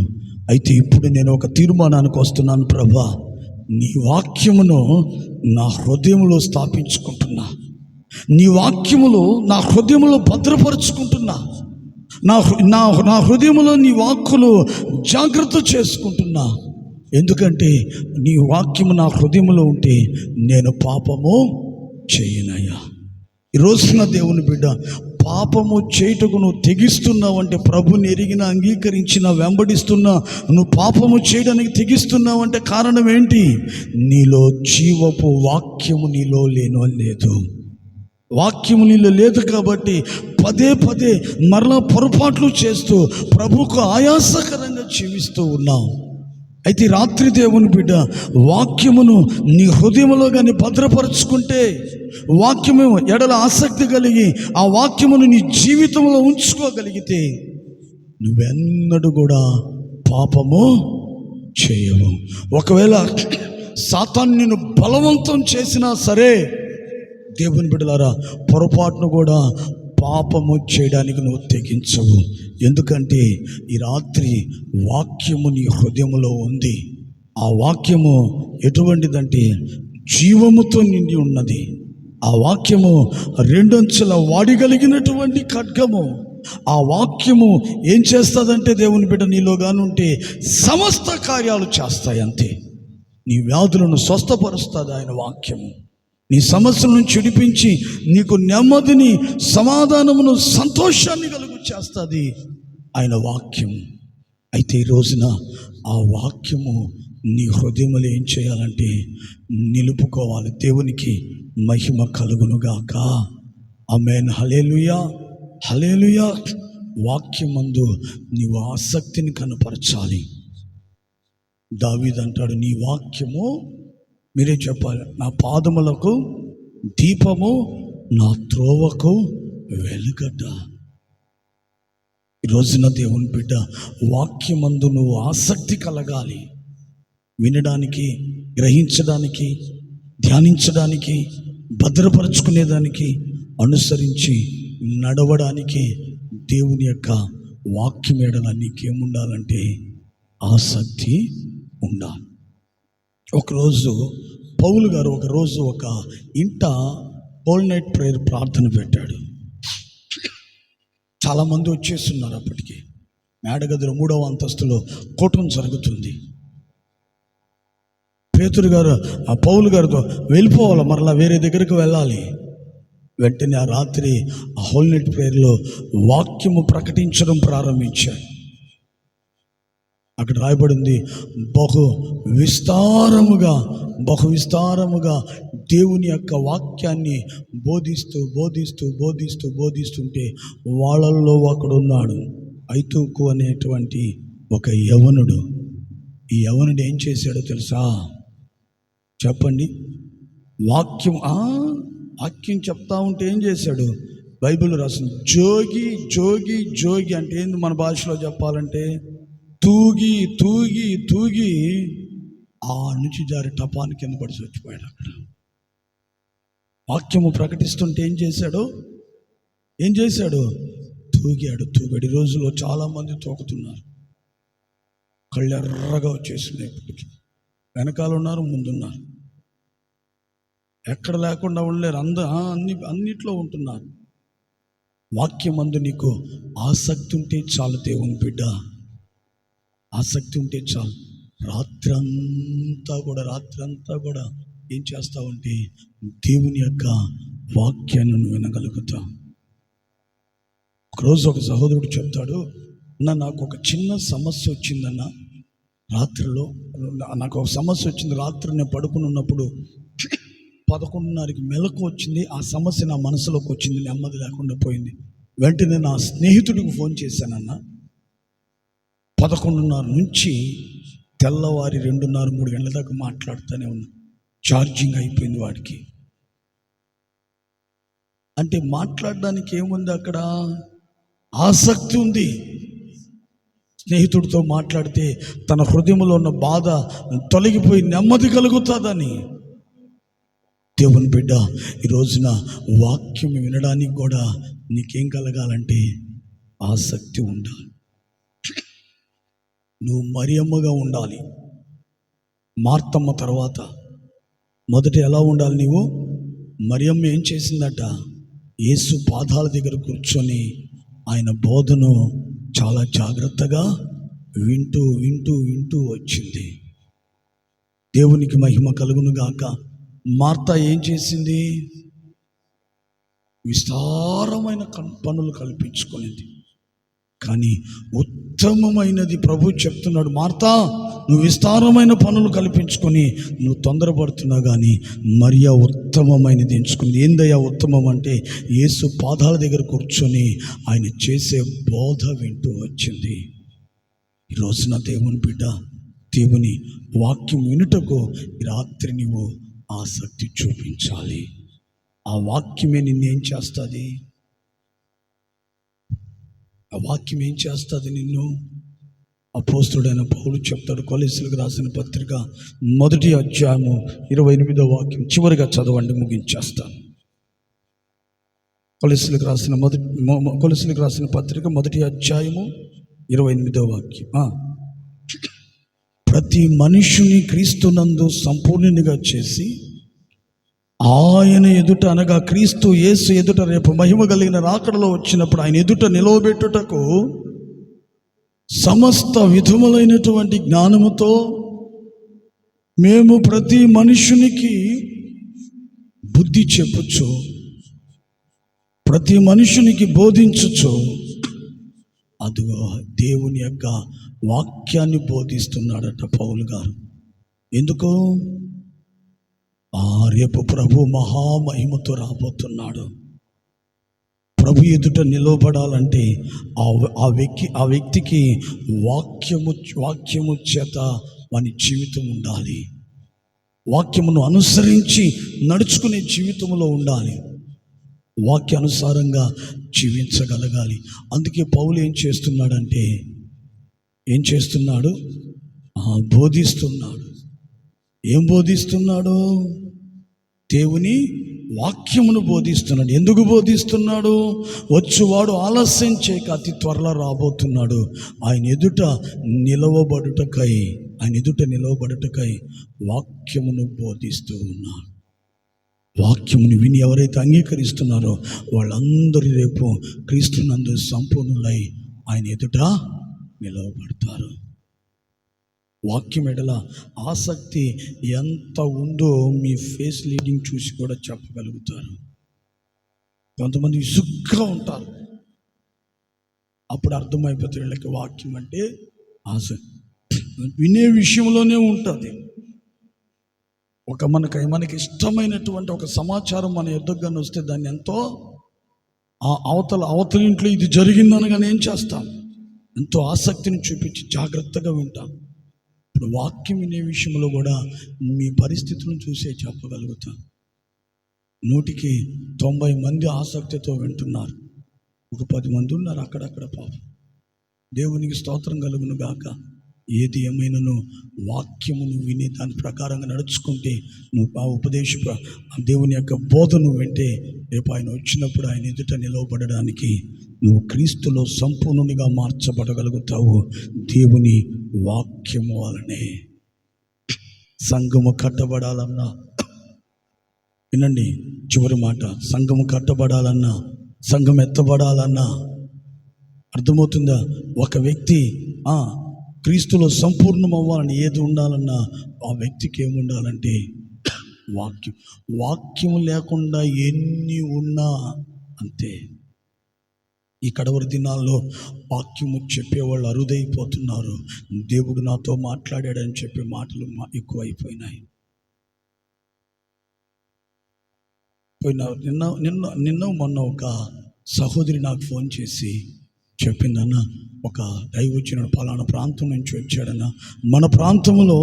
అయితే ఇప్పుడు నేను ఒక తీర్మానానికి వస్తున్నాను, ప్రభా నీ వాక్యమును నా హృదయంలో స్థాపించుకుంటున్నా, నీ వాక్యములు నా హృదయంలో భద్రపరుచుకుంటున్నా, నా హృదయంలో నీ వాక్కులు జాగ్రత్త చేసుకుంటున్నా. ఎందుకంటే నీ వాక్యము నా హృదయంలో ఉంటే నేను పాపము చేయనయ్యా. ఈరోజున దేవుని బిడ్డ, పాపము చేయుటకు నువ్వు తెగిస్తున్నావు అంటే, ప్రభుని ఎరిగిన, అంగీకరించిన, వెంబడిస్తున్నా, నువ్వు పాపము చేయడానికి తెగిస్తున్నావు అంటే కారణం ఏంటి? నీలో జీవపు వాక్యము నీలో లేదు. వాక్యము నీలో లేదు కాబట్టి పదే మరలా పొరపాట్లు చేస్తూ ప్రభువుకు ఆయాసకరంగా జీవిస్తూ ఉన్నావు. అయితే రాత్రి దేవుని బిడ్డ, వాక్యమును నీ హృదయంలో కానీ భద్రపరుచుకుంటే, వాక్యము ఎడల ఆసక్తి కలిగి ఆ వాక్యమును నీ జీవితంలో ఉంచుకోగలిగితే నువ్వెన్నడూ కూడా పాపము చేయవు. ఒకవేళ సాతాను నిన్ను బలవంతం చేసినా సరే దేవుని బిడ్డలారా, పొరపాటును కూడా పాపము చేయడానికి నువ్వు తెగించవు. ఎందుకంటే ఈ రాత్రి వాక్యము నీ హృదయములో ఉంది. ఆ వాక్యము ఎటువంటిదంటే జీవముతో నిండి ఉన్నది. ఆ వాక్యము 2 అంచుల వాడగలిగినటువంటి ఖడ్గము. ఆ వాక్యము ఏం చేస్తుందంటే దేవుని బిడ్డ, నీలో గానుంటే సమస్త కార్యాలు చేస్తాయి. అంతే. నీ వ్యాధులను స్వస్థపరుస్తుంది ఆయన వాక్యము. నీ సమస్యల నుంచి విడిపించి నీకు నెమ్మదిని, సమాధానమును, సంతోషాన్ని కలుగు చేస్తుంది ఆయన వాక్యము. అయితే ఈ రోజున ఆ వాక్యము నీ హృదయంలో ఏం చేయాలంటే నిలుపుకోవాలి. దేవునికి మహిమ కలుగునుగాక. ఆమేన్. హల్లెలూయా, హల్లెలూయా. వాక్యమందు నీవు ఆసక్తిని కనపరచాలి. దావీదు అంటాడు, నీ వాక్యము, మీరే చెప్పాలి, నా పాదములకు దీపము, నా త్రోవకు వెలుగట. ఈరోజున దేవుని బిడ్డ, వాక్యమందు నువ్వు ఆసక్తి కలగాలి. వినడానికి, గ్రహించడానికి, ధ్యానించడానికి, భద్రపరచుకునేదానికి, అనుసరించి నడవడానికి దేవుని యొక్క వాక్యం ఎడల నీకేముండాలంటే ఆసక్తి ఉండాలి. ఒకరోజు పౌలు గారు ఒక ఇంట హోల్ నైట్ ప్రేయర్ ప్రార్థన పెట్టాడు. చాలామంది వచ్చేస్తున్నారు. అప్పటికి మేడగదిలో 3వ అంతస్తులో కూటం జరుగుతుంది. పేతురు గారు ఆ పౌలు గారితో వెళ్ళిపోవాలి, మరలా వేరే దగ్గరికి వెళ్ళాలి. వెంటనే ఆ రాత్రి ఆ హోల్ నైట్ ప్రేయర్లో వాక్యము ప్రకటించడం ప్రారంభించాడు. అక్కడ రాయబడింది, బహు విస్తారముగా దేవుని యొక్క వాక్యాన్ని బోధిస్తుంటే వాళ్ళల్లో ఒకడున్నాడు, ఐతూకు అనేటువంటి ఒక యవనుడు. ఈ యవనుడు ఏం చేశాడో తెలుసా? చెప్పండి. వాక్యం చెప్తా ఉంటే ఏం చేశాడు? బైబిల్ రాసింది, జోగి అంటే ఏంది మన భాషలో చెప్పాలంటే తూగి ఆ నుంచి జారి టపాని కింద పడి చచ్చిపోయాడు. అక్కడ వాక్యము ప్రకటిస్తుంటే ఏం చేశాడు? తూగాడు. ఈ రోజుల్లో చాలామంది తూకుతున్నారు. కళ్ళు ఎర్రగా వచ్చేసినాయి. ఇప్పటికి వెనకాల ఉన్నారు, ముందున్నారు, ఎక్కడ లేకుండా ఉండలేరు. అన్నిట్లో ఉంటున్నారు. వాక్యం అందు నీకు ఆసక్తి ఉంటే చాలు దేవుని బిడ్డ, ఆసక్తి ఉంటే చాలు. రాత్రంతా కూడా ఏం చేస్తావంటే దేవుని యొక్క వాక్యాన్ని వినగలుగుతావు. ఒకరోజు ఒక సహోదరుడు చెప్తాడు, నాకు ఒక చిన్న సమస్య వచ్చిందన్న, రాత్రిలో నాకు ఒక సమస్య వచ్చింది. రాత్రి నేను పడుకుని ఉన్నప్పుడు 11:30కి మెలకు వచ్చింది. ఆ సమస్య నా మనసులోకి వచ్చింది, నెమ్మది లేకుండా పోయింది. వెంటనే నా స్నేహితుడికి ఫోన్ చేశానన్న. 11:30 నుంచి తెల్లవారి 2:30-3 గంటల దాకా మాట్లాడుతూనే ఉన్నా. ఛార్జింగ్ అయిపోయింది వాడికి. అంటే మాట్లాడడానికి ఏముంది అక్కడ? ఆసక్తి ఉంది. స్నేహితుడితో మాట్లాడితే తన హృదయంలో ఉన్న బాధ తొలగిపోయి నెమ్మది కలుగుతుందని. దేవుని బిడ్డ, ఈ రోజున వాక్యం వినడానికి కూడా నీకేం కలగాలంటే ఆసక్తి ఉండాలి. నువ్వు మరియమ్మగా ఉండాలి. మార్తమ్మ తర్వాత మొదట ఎలా ఉండాలి? నీవు మరియమ్మ ఏం చేసిందట? యేసు పాదాల దగ్గర కూర్చొని ఆయన బోధను చాలా జాగ్రత్తగా వింటూ వచ్చింది. దేవునికి మహిమ కలుగును గాక. మార్త ఏం చేసింది? విస్తారమైన పనులు కల్పించుకునేది. కానీ ఉత్తమమైనది ప్రభు చెప్తున్నాడు, మార్తా నువ్వు విస్తారమైన పనులు కల్పించుకొని నువ్వు తొందరపడుతున్నావు, కానీ మరియా ఉత్తమమైనది ఎంచుకుంది. ఏందయ్యా ఉత్తమం అంటే? యేసు పాదాల దగ్గర కూర్చొని ఆయన చేసే బోధ వింటూ వచ్చింది. ఈ రోజున దేవుని బిడ్డ, దేవుని వాక్యం వినుటకు రాత్రి నువ్వు ఆసక్తి చూపించాలి. ఆ వాక్యమే నిన్నేం చేస్తుంది? ఆ వాక్యం ఏం చేస్తుంది నిన్ను? అపోస్తుడైన పౌలు చెప్తాడు, కొలస్సీలకు రాసిన పత్రిక 1వ అధ్యాయము 28వ వాక్యం. చివరిగా చదవండి, ముగించేస్తాను. కొలస్సీలకు రాసిన పత్రిక 1వ అధ్యాయము 28వ వాక్యం. ప్రతి మనుషుని క్రీస్తునందు సంపూర్ణునిగా చేసి ఆయన ఎదుట, అనగా క్రీస్తు యేసు ఎదుట రేపు మహిమ కలిగిన రాకడలో వచ్చినప్పుడు ఆయన ఎదుట నిలవబెట్టుటకు సమస్త విధములైనటువంటి జ్ఞానముతో మేము ప్రతి మనుషునికి బుద్ధి చెప్పుచు, ప్రతి మనుషునికి బోధించుచు, అదిగో దేవుని యొక్క వాక్యాన్ని బోధిస్తున్నాడట పౌలు గారు. ఎందుకు? రేపు ప్రభు మహామహిమతో రాబోతున్నాడు. ప్రభు ఎదుట నిలబడాలంటే ఆ వ్యక్తికి వాక్యము చేత వాని జీవితం ఉండాలి. వాక్యమును అనుసరించి నడుచుకునే జీవితంలో ఉండాలి. వాక్యానుసారంగా జీవించగలగాలి. అందుకే పౌలు ఏం చేస్తున్నాడు? బోధిస్తున్నాడు. ఏం బోధిస్తున్నాడు? దేవుని వాక్యమును బోధిస్తున్నాడు. ఎందుకు బోధిస్తున్నాడు? వచ్చువాడు ఆలస్యం చేయక అతి త్వరలో రాబోతున్నాడు. ఆయన ఎదుట నిలవబడుటకై వాక్యమును బోధిస్తూ ఉన్నాడు. వాక్యమును విని ఎవరైతే అంగీకరిస్తున్నారో వాళ్ళందరూ రేపు క్రీస్తునందు సంపూర్ణులై ఆయన ఎదుట నిలవబడతారు. వాక్యం ఎడల ఆసక్తి ఎంత ఉందో మీ ఫేస్ లీడింగ్ చూసి కూడా చెప్పగలుగుతారు. కొంతమంది విసుగ్గా ఉంటారు, అప్పుడు అర్థమైపోతుంది వీళ్ళకి వాక్యం అంటే ఆసక్తి. వినే విషయంలోనే ఉంటుంది. మనకి ఇష్టమైనటువంటి ఒక సమాచారం మన ఎదురుగానే వస్తే దాన్ని ఎంతో అవతల ఇంట్లో ఇది జరిగిందనగానే ఏం చేస్తాం, ఎంతో ఆసక్తిని చూపించి జాగ్రత్తగా వింటాం. ఇప్పుడు వాక్యం వినే విషయంలో కూడా మీ పరిస్థితులను చూసే చెప్పగలుగుతాం. 100కి 90 మంది ఆసక్తితో వింటున్నారు, ఒక 10 మంది ఉన్నారు అక్కడక్కడ. పాపం దేవునికి స్తోత్రం కలుగును గాక. ఏది ఏమైనాను వాక్యమును విని దాని ప్రకారంగా నడుచుకుంటే, నువ్వు ఆ దేవుని యొక్క బోధను వింటే, రేపు ఆయన వచ్చినప్పుడు ఆయన ఎదుట నిలవబడడానికి నువ్వు క్రీస్తులో సంపూర్ణునిగా మార్చబడగలుగుతావు. దేవుని వాక్యము వలనే. సంఘము కట్టబడాలన్నా, వినండి చివరి మాట, సంఘము కట్టబడాలన్నా, సంఘం ఎత్తబడాలన్నా, అర్థమవుతుందా? ఒక వ్యక్తి క్రీస్తులో సంపూర్ణం అవ్వాలని ఏది ఉండాలన్నా ఆ వ్యక్తికి ఏముండాలంటే వాక్యం లేకుండా ఎన్ని ఉన్నా అంతే. ఈ కడవరి దినాల్లో వాక్యము చెప్పేవాళ్ళు అరుదైపోతున్నారు. దేవుడు నాతో మాట్లాడాడని చెప్పే మాటలు ఎక్కువైపోయినాయి. నిన్న మొన్న ఒక సహోదరి నాకు ఫోన్ చేసి చెప్పిందన్న, ఒక దైవజనుడు పలానా ప్రాంతం నుంచి వచ్చాడన్న, మన ప్రాంతంలో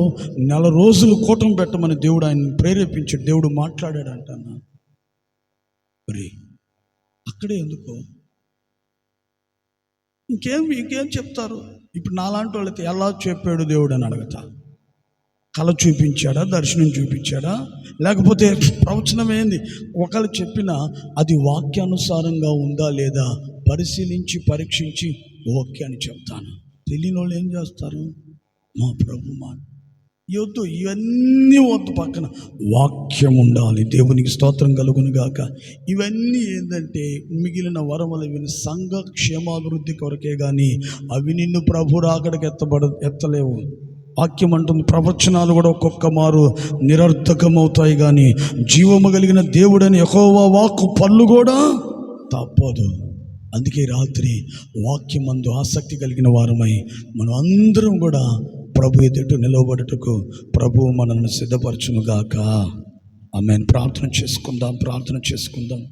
4 రోజులు కూటమి పెట్టమని దేవుడు ఆయన ప్రేరేపించాడు, దేవుడు మాట్లాడాడంటన్న. మరి అక్కడే ఎందుకో ఇంకేం చెప్తారు? ఇప్పుడు నాలాంటి వాళ్ళకి ఎలా చెప్పాడు దేవుడు అని అడుగుతా. కళ చూపించాడా, దర్శనం చూపించాడా, లేకపోతే ప్రవచనం ఏంది? ఒకళ్ళు చెప్పినా అది వాక్యానుసారంగా ఉందా లేదా పరిశీలించి పరీక్షించి ఓకే అని చెప్తాను. తెలియని వాళ్ళు ఏం చేస్తారు? మా ప్రభు మాట వద్దు, ఇవన్నీ వద్దు, పక్కన వాక్యం ఉండాలి. దేవునికి స్తోత్రం కలుగును గాక. ఇవన్నీ ఏంటంటే మిగిలిన వరములు ఇవి సంఘ క్షేమాభివృద్ధి కొరకే కానీ అవి నిన్ను ప్రభు రాకడికి ఎత్తలేవు. వాక్యం అంటుంది, ప్రవచనాలు కూడా ఒక్కొక్క మారు నిరర్థకమవుతాయి, కానీ జీవము కలిగిన దేవుడని యెహోవా వాక్కు పళ్ళు కూడా తప్పదు. అందుకే రాత్రి వాక్యమందు ఆసక్తి కలిగిన వారమై మనం అందరం కూడా ప్రభు ఎదుట నిలవబడుటకు ప్రభువు మనల్ని సిద్ధపరచును గాక. ఆమేన్. ప్రార్థన చేసుకుందాం.